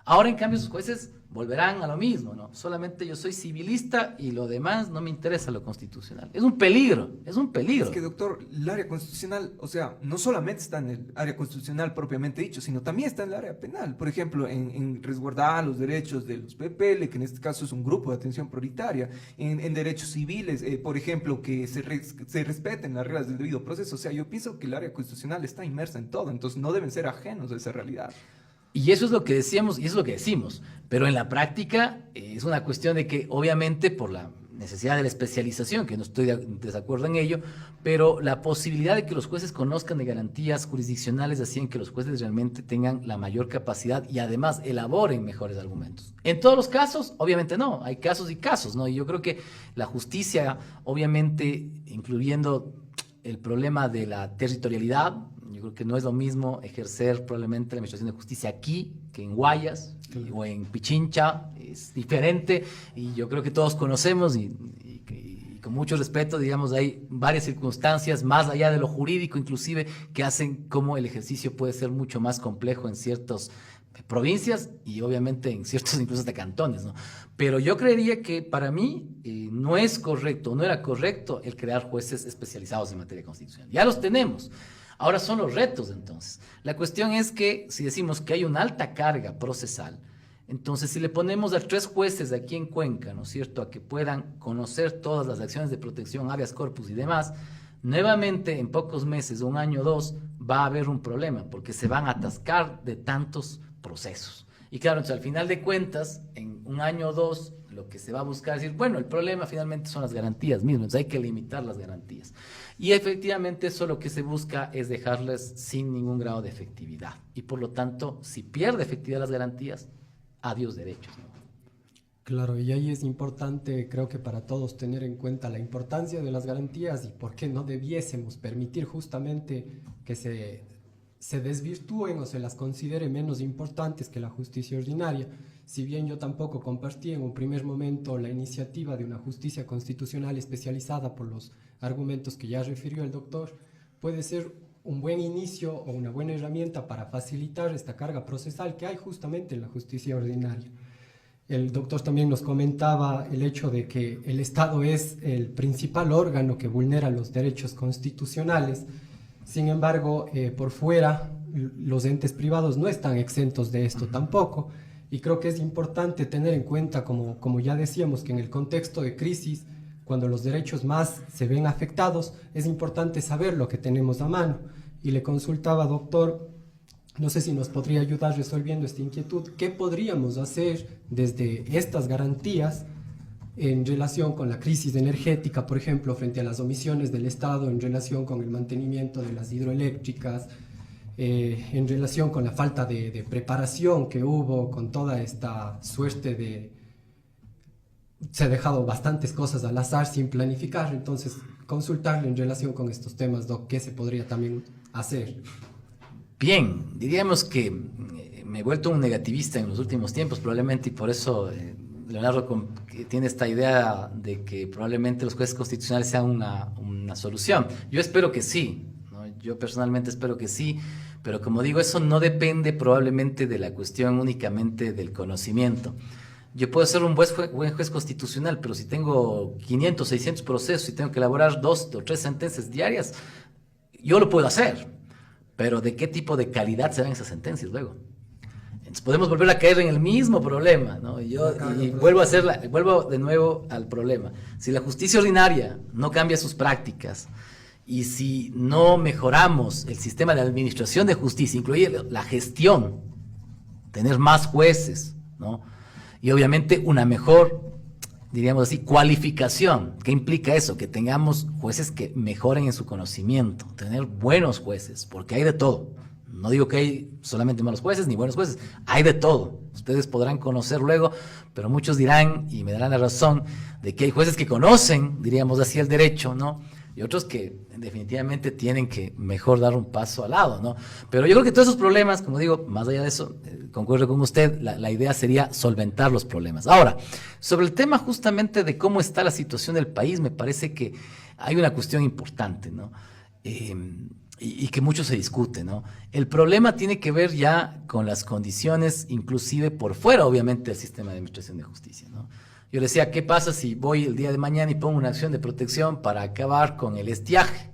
Ahora, en cambio, sus jueces volverán a lo mismo, ¿no? Solamente yo soy civilista y lo demás no me interesa lo constitucional. Es un peligro, es un peligro. Es que, doctor, el área constitucional, o sea, no solamente está en el área constitucional propiamente dicho, sino también está en el área penal. Por ejemplo, en resguardar los derechos de los PPL, que en este caso es un grupo de atención prioritaria, en derechos civiles, por ejemplo, que se respeten las reglas del debido proceso. O sea, yo pienso que el área constitucional está inmersa en todo, entonces no deben ser ajenos a esa realidad. Y eso es lo que decíamos y eso es lo que decimos, pero en la práctica es una cuestión de que obviamente por la necesidad de la especialización, que no estoy de desacuerdo en ello, pero la posibilidad de que los jueces conozcan de garantías jurisdiccionales hacían que los jueces realmente tengan la mayor capacidad y además elaboren mejores argumentos. En todos los casos, obviamente no, hay casos y casos, ¿no? Y yo creo que la justicia, obviamente, incluyendo el problema de la territorialidad, yo creo que no es lo mismo ejercer probablemente la administración de justicia aquí que en Guayas o en Pichincha, es diferente y yo creo que todos conocemos y con mucho respeto, digamos, hay varias circunstancias más allá de lo jurídico inclusive que hacen como el ejercicio puede ser mucho más complejo en ciertas provincias y obviamente en ciertos incluso hasta cantones, ¿no? Pero yo creería que para mí no es correcto, no era correcto el crear jueces especializados en materia constitucional. Ya los tenemos. Ahora son los retos, entonces. La cuestión es que si decimos que hay una alta carga procesal, entonces si le ponemos a 3 jueces de aquí en Cuenca, ¿no es cierto?, a que puedan conocer todas las acciones de protección, habeas corpus y demás, nuevamente en pocos meses, 1 año o 2, va a haber un problema, porque se van a atascar de tantos procesos. Y claro, entonces al final de cuentas, en 1 año o 2, lo que se va a buscar es decir, bueno, el problema finalmente son las garantías mismas, entonces hay que limitar las garantías. Y efectivamente eso lo que se busca es dejarles sin ningún grado de efectividad. Y por lo tanto, si pierde efectividad las garantías, adiós derechos, ¿no? Claro, y ahí es importante, creo que para todos, tener en cuenta la importancia de las garantías y por qué no debiésemos permitir justamente que se desvirtúen o se las considere menos importantes que la justicia ordinaria. Si bien yo tampoco compartí en un primer momento la iniciativa de una justicia constitucional especializada por los argumentos que ya refirió el doctor, puede ser un buen inicio o una buena herramienta para facilitar esta carga procesal que hay justamente en la justicia ordinaria. El doctor también nos comentaba el hecho de que el Estado es el principal órgano que vulnera los derechos constitucionales. Sin embargo, por fuera, los entes privados no están exentos de esto tampoco. Y creo que es importante tener en cuenta, como ya decíamos, que en el contexto de crisis, cuando los derechos más se ven afectados, es importante saber lo que tenemos a mano. Y le consultaba, doctor, no sé si nos podría ayudar resolviendo esta inquietud, ¿qué podríamos hacer desde estas garantías en relación con la crisis energética, por ejemplo, frente a las omisiones del Estado en relación con el mantenimiento de las hidroeléctricas, en relación con la falta de preparación que hubo con toda esta suerte de... Se ha dejado bastantes cosas al azar sin planificar, entonces consultarle en relación con estos temas, Doc, ¿qué se podría también hacer? Bien, diríamos que me he vuelto un negativista en los últimos tiempos, probablemente, y por eso Leonardo tiene esta idea de que probablemente los jueces constitucionales sean una solución. Yo espero que sí, ¿no? Yo personalmente espero que sí, pero como digo, eso no depende probablemente de la cuestión únicamente del conocimiento. Yo puedo ser un buen juez constitucional, pero si tengo 500, 600 procesos y tengo que elaborar 2 o 3 sentencias diarias, yo lo puedo hacer, pero ¿de qué tipo de calidad serán esas sentencias luego? Entonces podemos volver a caer en el mismo problema, ¿no? Vuelvo de nuevo al problema. Si la justicia ordinaria no cambia sus prácticas y si no mejoramos el sistema de administración de justicia, incluye la gestión, tener más jueces, ¿no? Y obviamente una mejor diríamos así, cualificación. ¿Qué implica eso? Que tengamos jueces que mejoren en su conocimiento, tener buenos jueces, porque hay de todo. No digo que hay solamente malos jueces ni buenos jueces, hay de todo. Ustedes podrán conocer luego, pero muchos dirán, y me darán la razón, de que hay jueces que conocen, diríamos así, el derecho, ¿no? Y otros que definitivamente tienen que mejor dar un paso al lado, ¿no? Pero yo creo que todos esos problemas, como digo, más allá de eso, concuerdo con usted, la idea sería solventar los problemas. Ahora, sobre el tema justamente de cómo está la situación del país, me parece que hay una cuestión importante, ¿no? Y que mucho se discute, ¿no? El problema tiene que ver ya con las condiciones, inclusive por fuera, obviamente, del sistema de administración de justicia, ¿no? Yo le decía, ¿qué pasa si voy el día de mañana y pongo una acción de protección para acabar con el estiaje?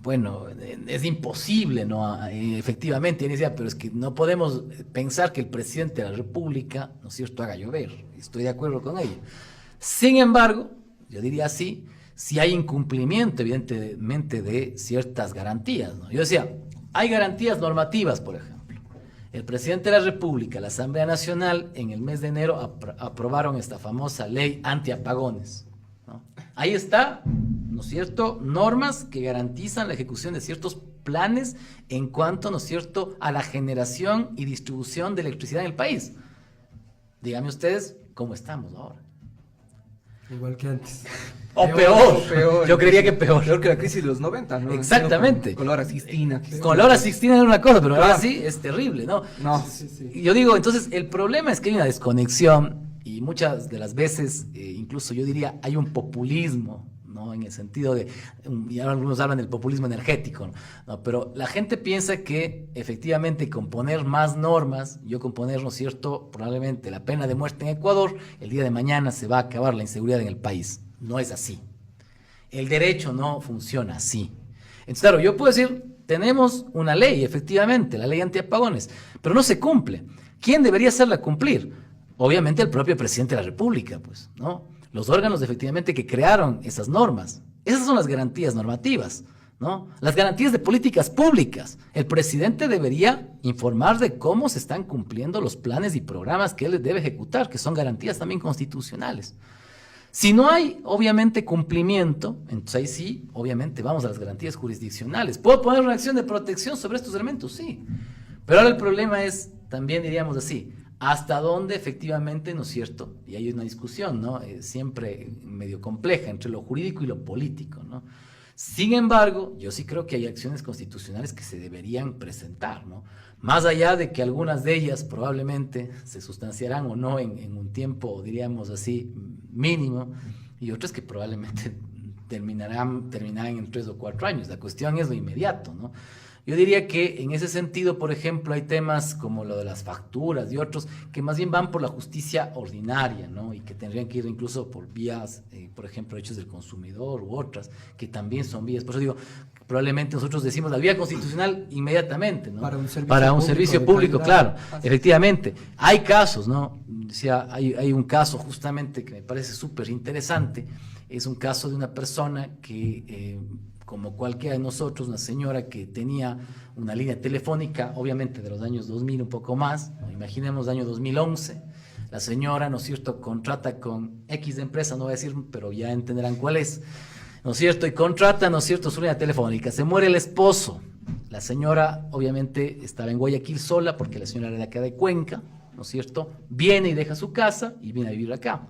Bueno, es imposible, ¿no? Efectivamente, y decía, pero es que no podemos pensar que el presidente de la República, ¿no es cierto?, haga llover. Estoy de acuerdo con ello. Sin embargo, yo diría así, si hay incumplimiento, evidentemente, de ciertas garantías, ¿no? Yo decía, hay garantías normativas, por ejemplo. El presidente de la República, la Asamblea Nacional, en el mes de enero aprobaron esta famosa ley antiapagones, ¿no? Ahí está, ¿no es cierto?, normas que garantizan la ejecución de ciertos planes en cuanto, ¿no es cierto?, a la generación y distribución de electricidad en el país. Díganme ustedes cómo estamos ahora. Igual que antes. O peor. Peor. Yo creería que peor. Peor que la crisis de los 90, ¿no? Exactamente. Con Laura Sistina. Con Laura Sixtina era una cosa, pero Claro. ahora sí es terrible, ¿no? No. Y yo digo, entonces, el problema es que hay una desconexión y muchas de las veces, incluso yo diría, hay un populismo, ¿no? En el sentido de, y ahora algunos hablan del populismo energético, ¿no? Pero la gente piensa que efectivamente con poner más normas, yo con poner, ¿no es cierto?, probablemente la pena de muerte en Ecuador, el día de mañana se va a acabar la inseguridad en el país. No es así. El derecho no funciona así. Entonces, claro, yo puedo decir, tenemos una ley, efectivamente, la ley antiapagones, pero no se cumple. ¿Quién debería hacerla cumplir? Obviamente el propio presidente de la República, pues, ¿no? Los órganos, efectivamente, que crearon esas normas. Esas son las garantías normativas, ¿no? Las garantías de políticas públicas. El presidente debería informar de cómo se están cumpliendo los planes y programas que él debe ejecutar, que son garantías también constitucionales. Si no hay, obviamente, cumplimiento, entonces ahí sí, obviamente, vamos a las garantías jurisdiccionales. ¿Puedo poner una acción de protección sobre estos elementos? Sí. Pero ahora el problema es, también diríamos así, hasta dónde efectivamente, ¿no es cierto? Y hay una discusión, ¿no? Siempre medio compleja entre lo jurídico y lo político, ¿no? Sin embargo, yo sí creo que hay acciones constitucionales que se deberían presentar, ¿no? Más allá de que algunas de ellas probablemente se sustanciarán o no en un tiempo, diríamos así, mínimo, y otras que probablemente terminarán en 3 o 4 años. La cuestión es lo inmediato, ¿no? Yo diría que en ese sentido, por ejemplo, hay temas como lo de las facturas y otros que más bien van por la justicia ordinaria, ¿no? Y que tendrían que ir incluso por vías, por ejemplo, derechos del consumidor u otras, que también son vías. Por eso digo, probablemente nosotros decimos la vía constitucional inmediatamente, ¿no? Para un servicio público, claro, efectivamente. Hay casos, ¿no? Decía, hay un caso justamente que me parece súper interesante, es un caso de una persona que, como cualquiera de nosotros, una señora que tenía una línea telefónica, obviamente de los años 2000, un poco más, ¿no? Imaginemos el año 2011, la señora, ¿no es cierto?, contrata con X empresa, no voy a decir, pero ya entenderán cuál es, ¿no es cierto?, y contrata, ¿no es cierto?, su línea telefónica, se muere el esposo, la señora obviamente estaba en Guayaquil sola, porque la señora era de acá de Cuenca, ¿no es cierto?, viene y deja su casa y viene a vivir acá.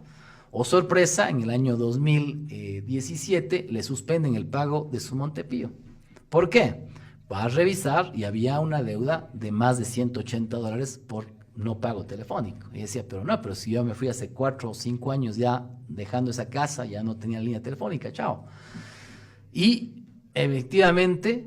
Oh sorpresa, en el año 2017 le suspenden el pago de su Montepío. ¿Por qué? Va a revisar y había una deuda de más de $180 por no pago telefónico. Y decía, pero si yo me fui hace 4 o 5 años ya dejando esa casa, ya no tenía línea telefónica, chao. Y efectivamente,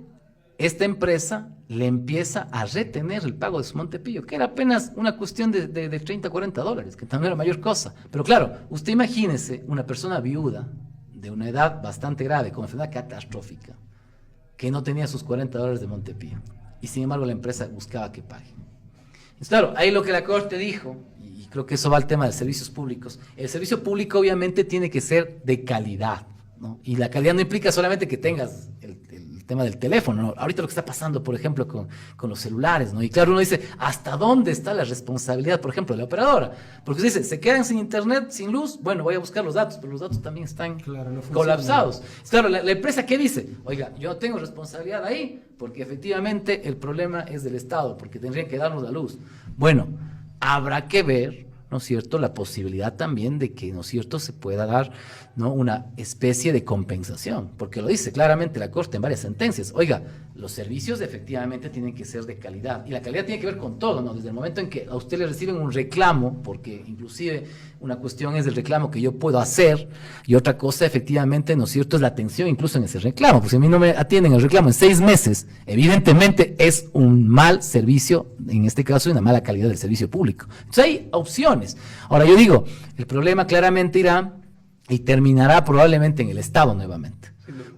esta empresa le empieza a retener el pago de su Montepío, que era apenas una cuestión de $30 a $40, que también era mayor cosa. Pero claro, usted imagínese una persona viuda de una edad bastante grave, con enfermedad catastrófica, que no tenía sus $40 de Montepío, y sin embargo la empresa buscaba que pague. Entonces, claro, ahí lo que la Corte dijo, y creo que eso va al tema de servicios públicos, el servicio público obviamente tiene que ser de calidad, ¿no? Y la calidad no implica solamente que tengas el tema del teléfono, ¿no? Ahorita lo que está pasando, por ejemplo, con los celulares, ¿no? Y claro, uno dice, ¿hasta dónde está la responsabilidad, por ejemplo, de la operadora? Porque usted dice, se quedan sin internet, sin luz, bueno, voy a buscar los datos, pero los datos también están colapsados. Claro, la empresa, ¿qué dice? Oiga, yo no tengo responsabilidad ahí, porque efectivamente el problema es del Estado, porque tendrían que darnos la luz. Bueno, habrá que ver, ¿no es cierto?, la posibilidad también de que, ¿no es cierto?, se pueda dar, ¿no?, una especie de compensación, porque lo dice claramente la Corte en varias sentencias. Oiga, los servicios efectivamente tienen que ser de calidad, y la calidad tiene que ver con todo, ¿no? Desde el momento en que a usted le reciben un reclamo, porque inclusive una cuestión es el reclamo que yo puedo hacer, y otra cosa efectivamente, ¿no es cierto?, es la atención incluso en ese reclamo, porque si a mí no me atienden el reclamo en 6 meses, evidentemente es un mal servicio, en este caso, y una mala calidad del servicio público. Entonces hay opciones. Ahora yo digo, el problema claramente irá y terminará probablemente en el Estado nuevamente.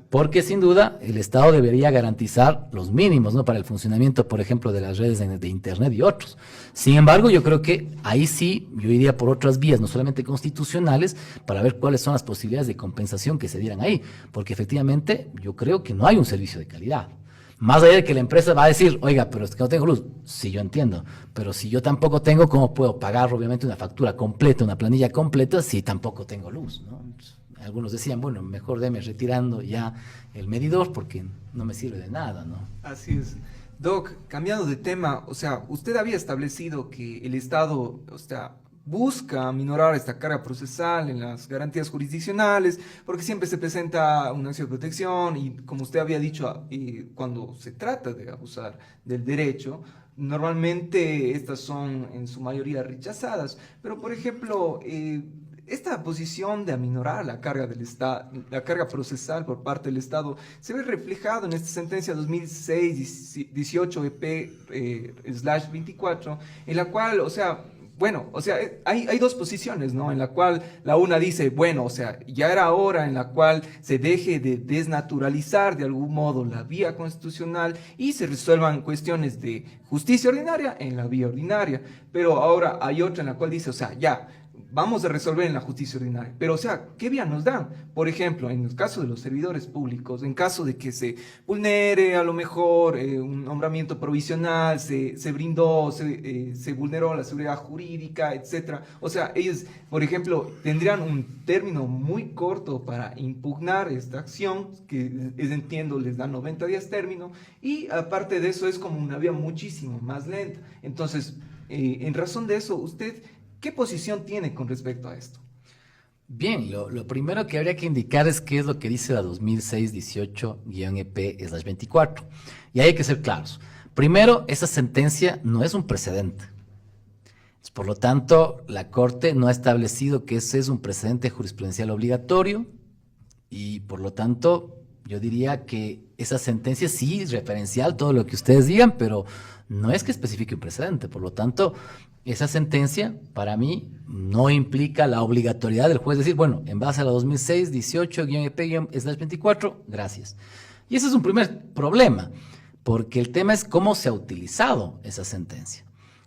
Porque sin duda el Estado debería garantizar los mínimos, ¿no?, para el funcionamiento, por ejemplo, de las redes de Internet y otros. Sin embargo, yo creo que ahí sí yo iría por otras vías, no solamente constitucionales, para ver cuáles son las posibilidades de compensación que se dieran ahí. Porque efectivamente yo creo que no hay un servicio de calidad. Más allá de que la empresa va a decir, oiga, pero es que no tengo luz. Sí, yo entiendo. Pero si yo tampoco tengo, ¿cómo puedo pagar obviamente una factura completa, una planilla completa, si tampoco tengo luz, ¿no? Algunos decían, bueno, mejor déme retirando ya el medidor porque no me sirve de nada, ¿no? Así es. Doc, cambiando de tema, o sea, usted había establecido que el Estado, o sea, busca minorar esta carga procesal en las garantías jurisdiccionales, porque siempre se presenta una acción de protección y, como usted había dicho, cuando se trata de abusar del derecho, normalmente estas son en su mayoría rechazadas. Pero, por ejemplo, esta posición de aminorar la carga del Estado, la carga procesal por parte del Estado, se ve reflejado en esta sentencia 2006-18 EP/24, en la cual, o sea, bueno, o sea, hay dos posiciones, ¿no? En la cual la una dice, bueno, o sea, ya era hora en la cual se deje de desnaturalizar de algún modo la vía constitucional y se resuelvan cuestiones de justicia ordinaria en la vía ordinaria. Pero ahora hay otra en la cual dice, o sea, ya, vamos a resolver en la justicia ordinaria. Pero, o sea, ¿qué vía nos dan? Por ejemplo, en el caso de los servidores públicos, en caso de que se vulnere a lo mejor un nombramiento provisional, se vulneró la seguridad jurídica, etcétera. O sea, ellos, por ejemplo, tendrían un término muy corto para impugnar esta acción, que entiendo les da 90 días término, y aparte de eso es como una vía muchísimo más lenta. Entonces, en razón de eso, usted, ¿qué posición tiene con respecto a esto? Bien, lo primero que habría que indicar es qué es lo que dice la 2006-18-EP/24. Y ahí hay que ser claros. Primero, esa sentencia no es un precedente. Por lo tanto, la Corte no ha establecido que ese es un precedente jurisprudencial obligatorio y, por lo tanto, yo diría que esa sentencia sí es referencial, todo lo que ustedes digan, pero no es que especifique un precedente. Por lo tanto, esa sentencia, para mí, no implica la obligatoriedad del juez de decir, bueno, en base a la 2006-18-EP/24, gracias. Y ese es un primer problema, porque el tema es cómo se ha utilizado esa sentencia.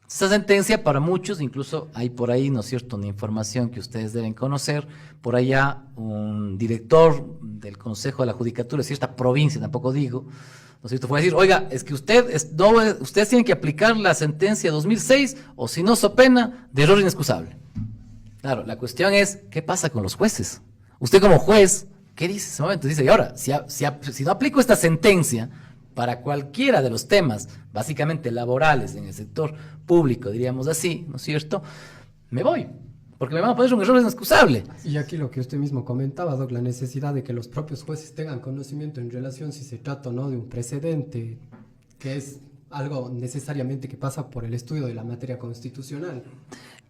Esa sentencia para muchos, incluso hay por ahí, ¿no es cierto?, una información que ustedes deben conocer, por allá un director del Consejo de la Judicatura de cierta provincia, tampoco digo, ¿no es cierto?, fue a decir, oiga, es que ustedes tienen que aplicar la sentencia 2006 o si no, so pena de error inexcusable. Claro, la cuestión es, ¿qué pasa con los jueces? Usted como juez, ¿qué dice en ese momento? Dice, y ahora, si no aplico esta sentencia para cualquiera de los temas, básicamente laborales en el sector público, diríamos así, ¿no es cierto?, me voy, porque me van a poner un error inexcusable. Y aquí lo que usted mismo comentaba, Doc, la necesidad de que los propios jueces tengan conocimiento en relación si se trata o no de un precedente, que es algo necesariamente que pasa por el estudio de la materia constitucional.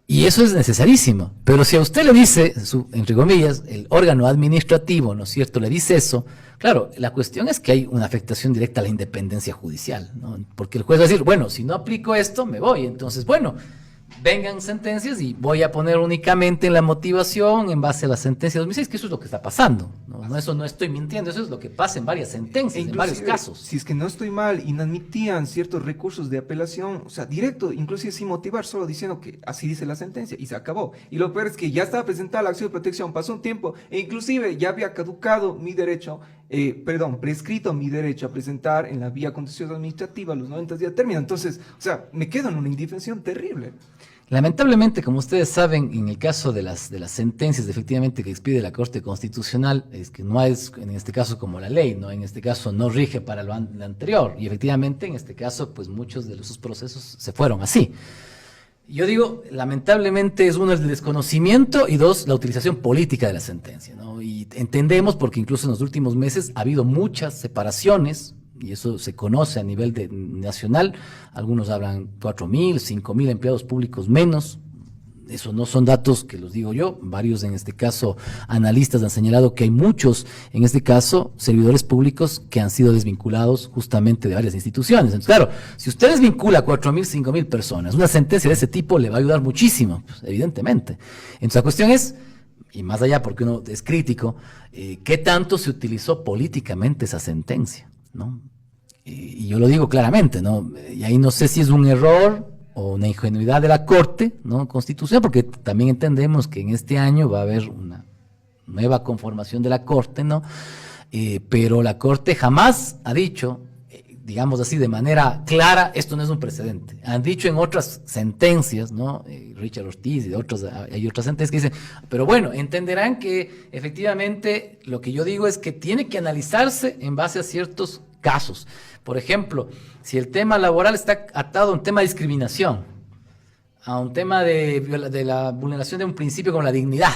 Y eso es necesarísimo, pero si a usted le dice, entre comillas, el órgano administrativo, ¿no es cierto?, le dice eso, claro, la cuestión es que hay una afectación directa a la independencia judicial, ¿no? Porque el juez va a decir, bueno, si no aplico esto, me voy. Entonces, bueno, vengan sentencias y voy a poner únicamente en la motivación en base a la sentencia de 2006, que eso es lo que está pasando, ¿no? Eso no estoy mintiendo, eso es lo que pasa en varias sentencias, en varios casos. Si es que no estoy mal, inadmitían ciertos recursos de apelación, o sea, directo, inclusive sin motivar, solo diciendo que así dice la sentencia y se acabó. Y lo peor es que ya estaba presentada la acción de protección, pasó un tiempo e inclusive ya había caducado mi derecho prescrito mi derecho a presentar en la vía contenciosa administrativa los 90 días de término. Entonces, o sea, me quedo en una indefensión terrible. Lamentablemente, como ustedes saben, en el caso de las sentencias efectivamente que expide la Corte Constitucional, es que no es en este caso como la ley, ¿no? En este caso no rige para lo anterior, y efectivamente en este caso pues muchos de esos procesos se fueron así. Yo digo, lamentablemente es uno el desconocimiento y dos, la utilización política de la sentencia, ¿no? Y entendemos porque incluso en los últimos meses ha habido muchas separaciones, y eso se conoce a nivel nacional, algunos hablan 4.000, 5.000 empleados públicos menos. Eso no son datos que los digo yo, varios en este caso analistas han señalado que hay muchos, en este caso, servidores públicos que han sido desvinculados justamente de varias instituciones. Entonces, claro, si usted desvincula a 4.000, 5.000 personas, una sentencia de ese tipo le va a ayudar muchísimo, pues, evidentemente. Entonces la cuestión es, y más allá porque uno es crítico, ¿qué tanto se utilizó políticamente esa sentencia? ¿No? Y yo lo digo claramente, ¿no? Y ahí no sé si es un error o una ingenuidad de la Corte, ¿no? Constitucional, porque también entendemos que en este año va a haber una nueva conformación de la Corte, ¿no? Pero la Corte jamás ha dicho, digamos así, de manera clara, esto no es un precedente. Han dicho en otras sentencias, ¿no? Richard Ortiz y hay otras sentencias que dicen, pero bueno, entenderán que efectivamente lo que yo digo es que tiene que analizarse en base a ciertos casos. Por ejemplo, si el tema laboral está atado a un tema de discriminación, a un tema de la vulneración de un principio como la dignidad,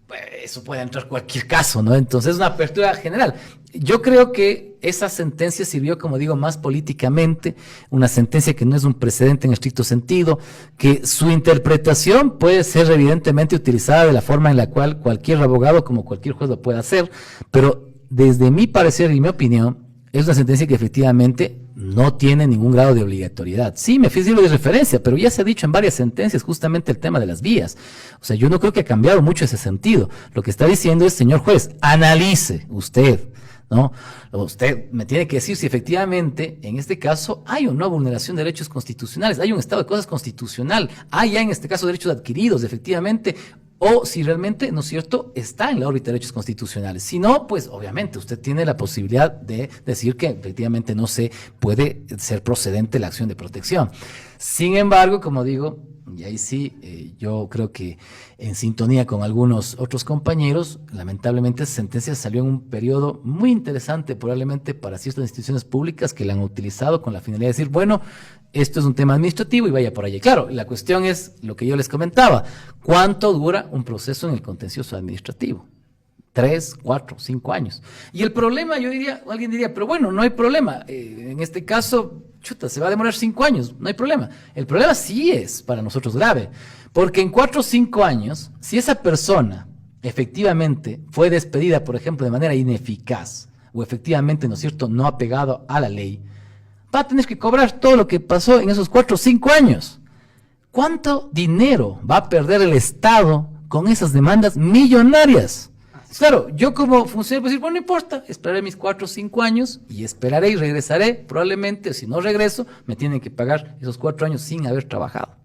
pues eso puede entrar cualquier caso, ¿no? Entonces es una apertura general. Yo creo que esa sentencia sirvió, como digo, más políticamente, una sentencia que no es un precedente en estricto sentido, que su interpretación puede ser evidentemente utilizada de la forma en la cual cualquier abogado, como cualquier juez lo puede hacer, pero desde mi parecer y mi opinión, es una sentencia que efectivamente no tiene ningún grado de obligatoriedad. Sí, me sirve de referencia, pero ya se ha dicho en varias sentencias justamente el tema de las vías. O sea, yo no creo que ha cambiado mucho ese sentido. Lo que está diciendo es, señor juez, analice usted, ¿no? Usted me tiene que decir si efectivamente en este caso hay o no vulneración de derechos constitucionales, hay un estado de cosas constitucional, hay ya en este caso derechos adquiridos, efectivamente, o si realmente, ¿no es cierto?, está en la órbita de derechos constitucionales. Si no, pues obviamente usted tiene la posibilidad de decir que efectivamente no se puede ser procedente la acción de protección. Sin embargo, como digo, y ahí sí, yo creo que en sintonía con algunos otros compañeros, lamentablemente esa sentencia salió en un periodo muy interesante probablemente para ciertas instituciones públicas que la han utilizado con la finalidad de decir, bueno, esto es un tema administrativo y vaya por allá. Claro, la cuestión es lo que yo les comentaba, ¿cuánto dura un proceso en el contencioso administrativo? 3, 4, 5 años. Y el problema, yo diría, alguien diría, pero bueno, no hay problema, en este caso, chuta, se va a demorar 5 años, no hay problema. El problema sí es para nosotros grave, porque en 4 o 5 años, si esa persona efectivamente fue despedida, por ejemplo, de manera ineficaz, o efectivamente, ¿no es cierto?, no apegado a la ley, va a tener que cobrar todo lo que pasó en esos 4 o 5 años. ¿Cuánto dinero va a perder el Estado con esas demandas millonarias? Claro, yo como funcionario puedo decir, bueno, no importa, esperaré mis 4 o 5 años y esperaré y regresaré, probablemente, si no regreso, me tienen que pagar esos 4 años sin haber trabajado.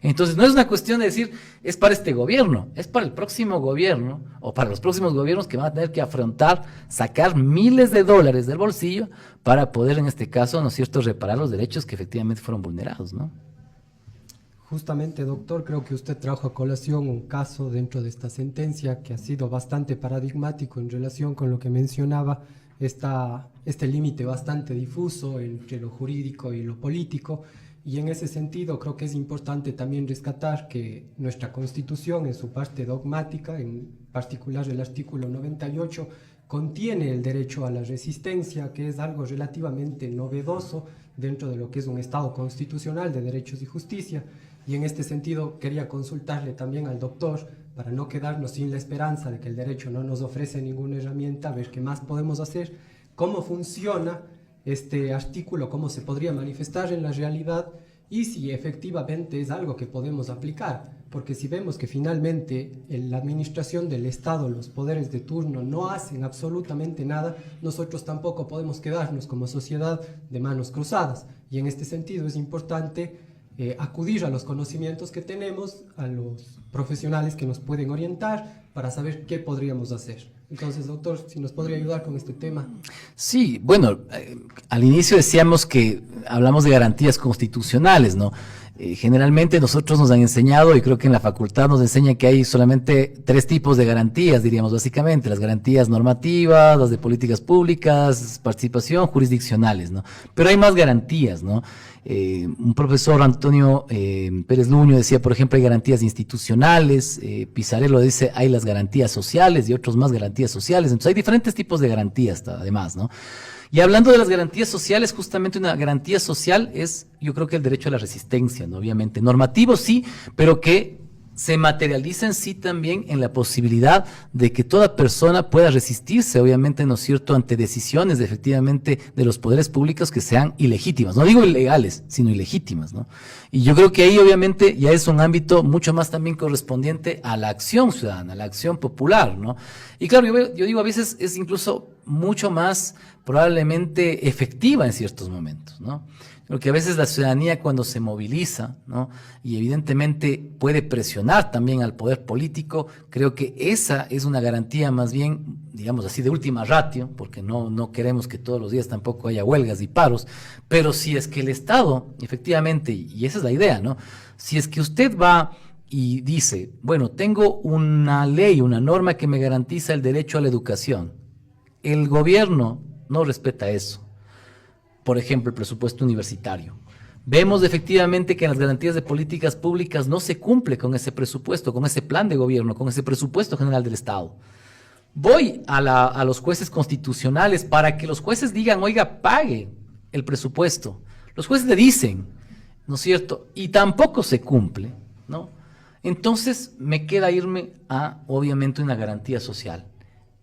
Entonces, no es una cuestión de decir, es para este gobierno, es para el próximo gobierno o para los próximos gobiernos que van a tener que afrontar, sacar miles de dólares del bolsillo para poder, en este caso, ¿no es cierto?, reparar los derechos que efectivamente fueron vulnerados, ¿no? Justamente, doctor, creo que usted trajo a colación un caso dentro de esta sentencia que ha sido bastante paradigmático en relación con lo que mencionaba, este límite bastante difuso entre lo jurídico y lo político. Y en ese sentido creo que es importante también rescatar que nuestra Constitución en su parte dogmática, en particular el artículo 98, contiene el derecho a la resistencia, que es algo relativamente novedoso dentro de lo que es un Estado constitucional de derechos y justicia. Y en este sentido quería consultarle también al doctor, para no quedarnos sin la esperanza de que el derecho no nos ofrece ninguna herramienta, a ver qué más podemos hacer, cómo funciona este artículo, cómo se podría manifestar en la realidad y si efectivamente es algo que podemos aplicar, porque si vemos que finalmente en la administración del Estado, los poderes de turno no hacen absolutamente nada, nosotros tampoco podemos quedarnos como sociedad de manos cruzadas, y en este sentido es importante acudir a los conocimientos que tenemos, a los profesionales que nos pueden orientar para saber qué podríamos hacer. Entonces, doctor, si nos podría ayudar con este tema. Sí, bueno, al inicio decíamos que hablamos de garantías constitucionales, ¿no? Generalmente nosotros nos han enseñado, y creo que en la facultad nos enseñan que hay solamente 3 tipos de garantías, diríamos básicamente: las garantías normativas, las de políticas públicas, participación, jurisdiccionales, ¿no? Pero hay más garantías, ¿no? Un profesor, Antonio Pérez Nuño, decía, por ejemplo, hay garantías institucionales. Pizarello dice, hay las garantías sociales, y otros más garantías sociales. Entonces hay diferentes tipos de garantías además, ¿no? Y hablando de las garantías sociales, justamente una garantía social es, yo creo que el derecho a la resistencia, ¿no? Obviamente, normativo sí, pero que se materializa en sí también en la posibilidad de que toda persona pueda resistirse, obviamente, ¿no es cierto?, ante decisiones efectivamente de los poderes públicos que sean ilegítimas. No digo ilegales, sino ilegítimas, ¿no? Y yo creo que ahí obviamente ya es un ámbito mucho más también correspondiente a la acción ciudadana, a la acción popular, ¿no? Y claro, yo digo, a veces es incluso mucho más probablemente efectiva en ciertos momentos, ¿no? Creo que a veces la ciudadanía, cuando se moviliza, ¿no?, y evidentemente puede presionar también al poder político, creo que esa es una garantía más bien, digamos así, de última ratio, porque no queremos que todos los días tampoco haya huelgas y paros, pero si es que el Estado, efectivamente, y esa es la idea, ¿no?, si es que usted va y dice, bueno, tengo una ley, una norma que me garantiza el derecho a la educación, el gobierno no respeta eso. Por ejemplo, el presupuesto universitario. Vemos efectivamente que en las garantías de políticas públicas no se cumple con ese presupuesto, con ese plan de gobierno, con ese presupuesto general del Estado. Voy a los jueces constitucionales para que los jueces digan, oiga, pague el presupuesto. Los jueces le dicen, ¿no es cierto? Y tampoco se cumple, ¿no? Entonces me queda irme a, obviamente, una garantía social.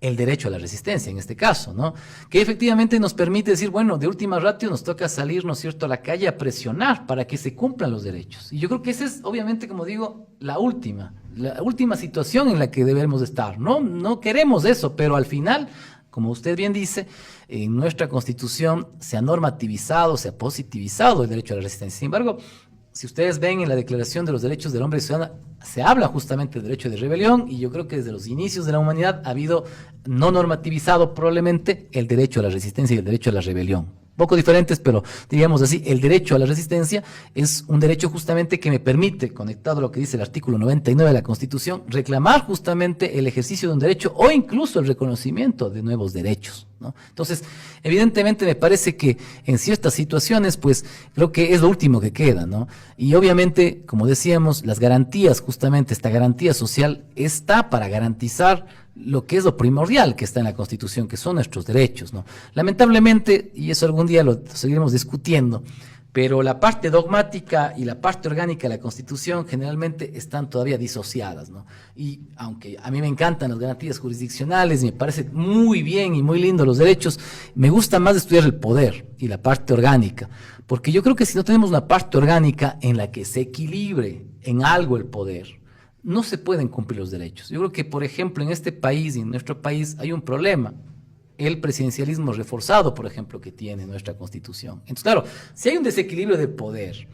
El derecho a la resistencia, en este caso, ¿no? Que efectivamente nos permite decir, bueno, de última ratio nos toca salir, ¿no es cierto?, a la calle a presionar para que se cumplan los derechos. Y yo creo que esa es, obviamente, como digo, la última situación en la que debemos estar. No queremos eso, pero al final, como usted bien dice, en nuestra Constitución se ha normativizado, se ha positivizado el derecho a la resistencia. Sin embargo, si ustedes ven en la Declaración de los Derechos del Hombre y Ciudadano, se habla justamente del derecho de rebelión, y yo creo que desde los inicios de la humanidad ha habido no normativizado probablemente el derecho a la resistencia y el derecho a la rebelión. Poco diferentes, pero diríamos así, el derecho a la resistencia es un derecho justamente que me permite, conectado a lo que dice el artículo 99 de la Constitución, reclamar justamente el ejercicio de un derecho o incluso el reconocimiento de nuevos derechos, ¿no? Entonces, evidentemente me parece que en ciertas situaciones, pues creo que es lo último que queda, ¿no? Y obviamente, como decíamos, las garantías, justamente esta garantía social está para garantizar lo que es lo primordial que está en la Constitución, que son nuestros derechos, ¿no? Lamentablemente, y eso algún día lo seguiremos discutiendo, pero la parte dogmática y la parte orgánica de la Constitución generalmente están todavía disociadas, ¿no? Y aunque a mí me encantan las garantías jurisdiccionales, me parece muy bien y muy lindo los derechos, me gusta más estudiar el poder y la parte orgánica, porque yo creo que si no tenemos una parte orgánica en la que se equilibre en algo el poder, no se pueden cumplir los derechos. Yo creo que, por ejemplo, en este país y en nuestro país hay un problema: el presidencialismo reforzado, por ejemplo, que tiene nuestra Constitución. Entonces, claro, si hay un desequilibrio de poder,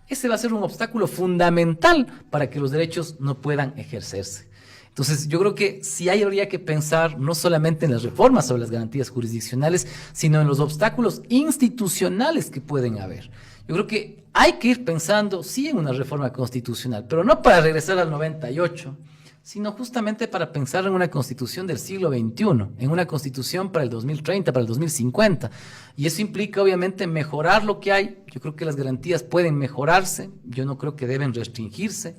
ese va a ser un obstáculo fundamental para que los derechos no puedan ejercerse. Entonces, yo creo que sí habría que pensar no solamente en las reformas sobre las garantías jurisdiccionales, sino en los obstáculos institucionales que pueden haber. Yo creo que hay que ir pensando, sí, en una reforma constitucional, pero no para regresar al 98, sino justamente para pensar en una constitución del siglo XXI, en una constitución para el 2030, para el 2050. Y eso implica, obviamente, mejorar lo que hay. Yo creo que las garantías pueden mejorarse, yo no creo que deben restringirse.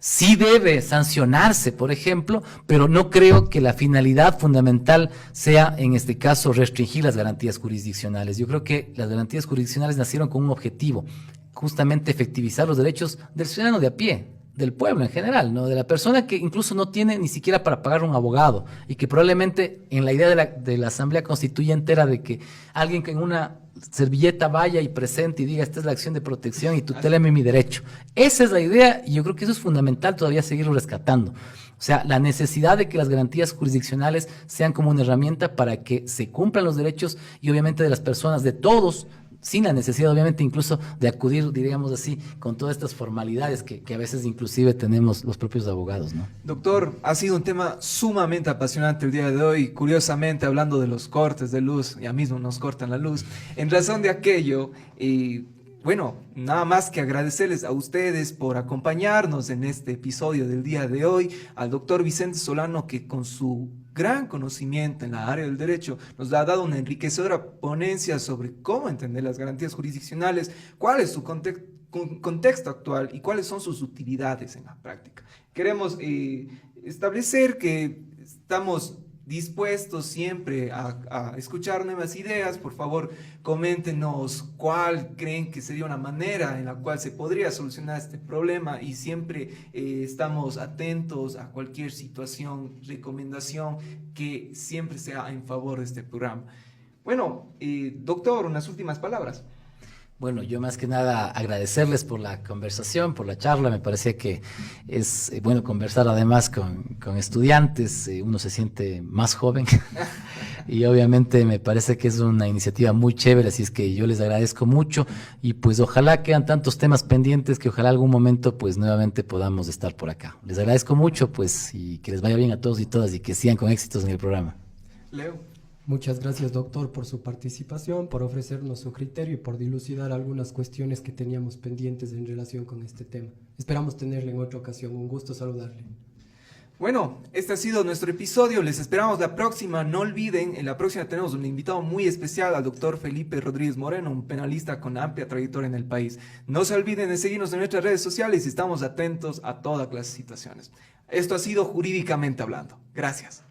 Sí debe sancionarse, por ejemplo, pero no creo que la finalidad fundamental sea, en este caso, restringir las garantías jurisdiccionales. Yo creo que las garantías jurisdiccionales nacieron con un objetivo, justamente efectivizar los derechos del ciudadano de a pie, del pueblo en general, ¿no? De la persona que incluso no tiene ni siquiera para pagar un abogado, y que probablemente en la idea de la Asamblea Constituyente era de que alguien que en una servilleta vaya y presente y diga, esta es la acción de protección y tutélame mi derecho. Esa es la idea, y yo creo que eso es fundamental todavía seguirlo rescatando. O sea, la necesidad de que las garantías jurisdiccionales sean como una herramienta para que se cumplan los derechos, y obviamente de las personas, de todos, sin la necesidad obviamente incluso de acudir, diríamos así, con todas estas formalidades que a veces inclusive tenemos los propios abogados, ¿no? Doctor, ha sido un tema sumamente apasionante el día de hoy. Curiosamente, hablando de los cortes de luz, ya mismo nos cortan la luz. En razón de aquello, bueno, nada más que agradecerles a ustedes por acompañarnos en este episodio del día de hoy, al doctor Vicente Solano, que con su gran conocimiento en la área del derecho nos ha dado una enriquecedora ponencia sobre cómo entender las garantías jurisdiccionales, cuál es su contexto actual y cuáles son sus utilidades en la práctica. Queremos establecer que estamos dispuestos siempre a escuchar nuevas ideas. Por favor, coméntenos cuál creen que sería una manera en la cual se podría solucionar este problema, y siempre estamos atentos a cualquier situación, recomendación que siempre sea en favor de este programa. Bueno, doctor, unas últimas palabras. Bueno, yo más que nada agradecerles por la conversación, por la charla. Me parece que es bueno conversar además con estudiantes. Uno se siente más joven y obviamente me parece que es una iniciativa muy chévere, así es que yo les agradezco mucho y pues ojalá quedan tantos temas pendientes que ojalá algún momento pues nuevamente podamos estar por acá. Les agradezco mucho pues y que les vaya bien a todos y todas y que sigan con éxitos en el programa. Leo. Muchas gracias, doctor, por su participación, por ofrecernos su criterio y por dilucidar algunas cuestiones que teníamos pendientes en relación con este tema. Esperamos tenerle en otra ocasión. Un gusto saludarle. Bueno, este ha sido nuestro episodio. Les esperamos la próxima. No olviden, en la próxima tenemos un invitado muy especial, al doctor Felipe Rodríguez Moreno, un penalista con amplia trayectoria en el país. No se olviden de seguirnos en nuestras redes sociales y estamos atentos a todas las situaciones. Esto ha sido Jurídicamente Hablando. Gracias.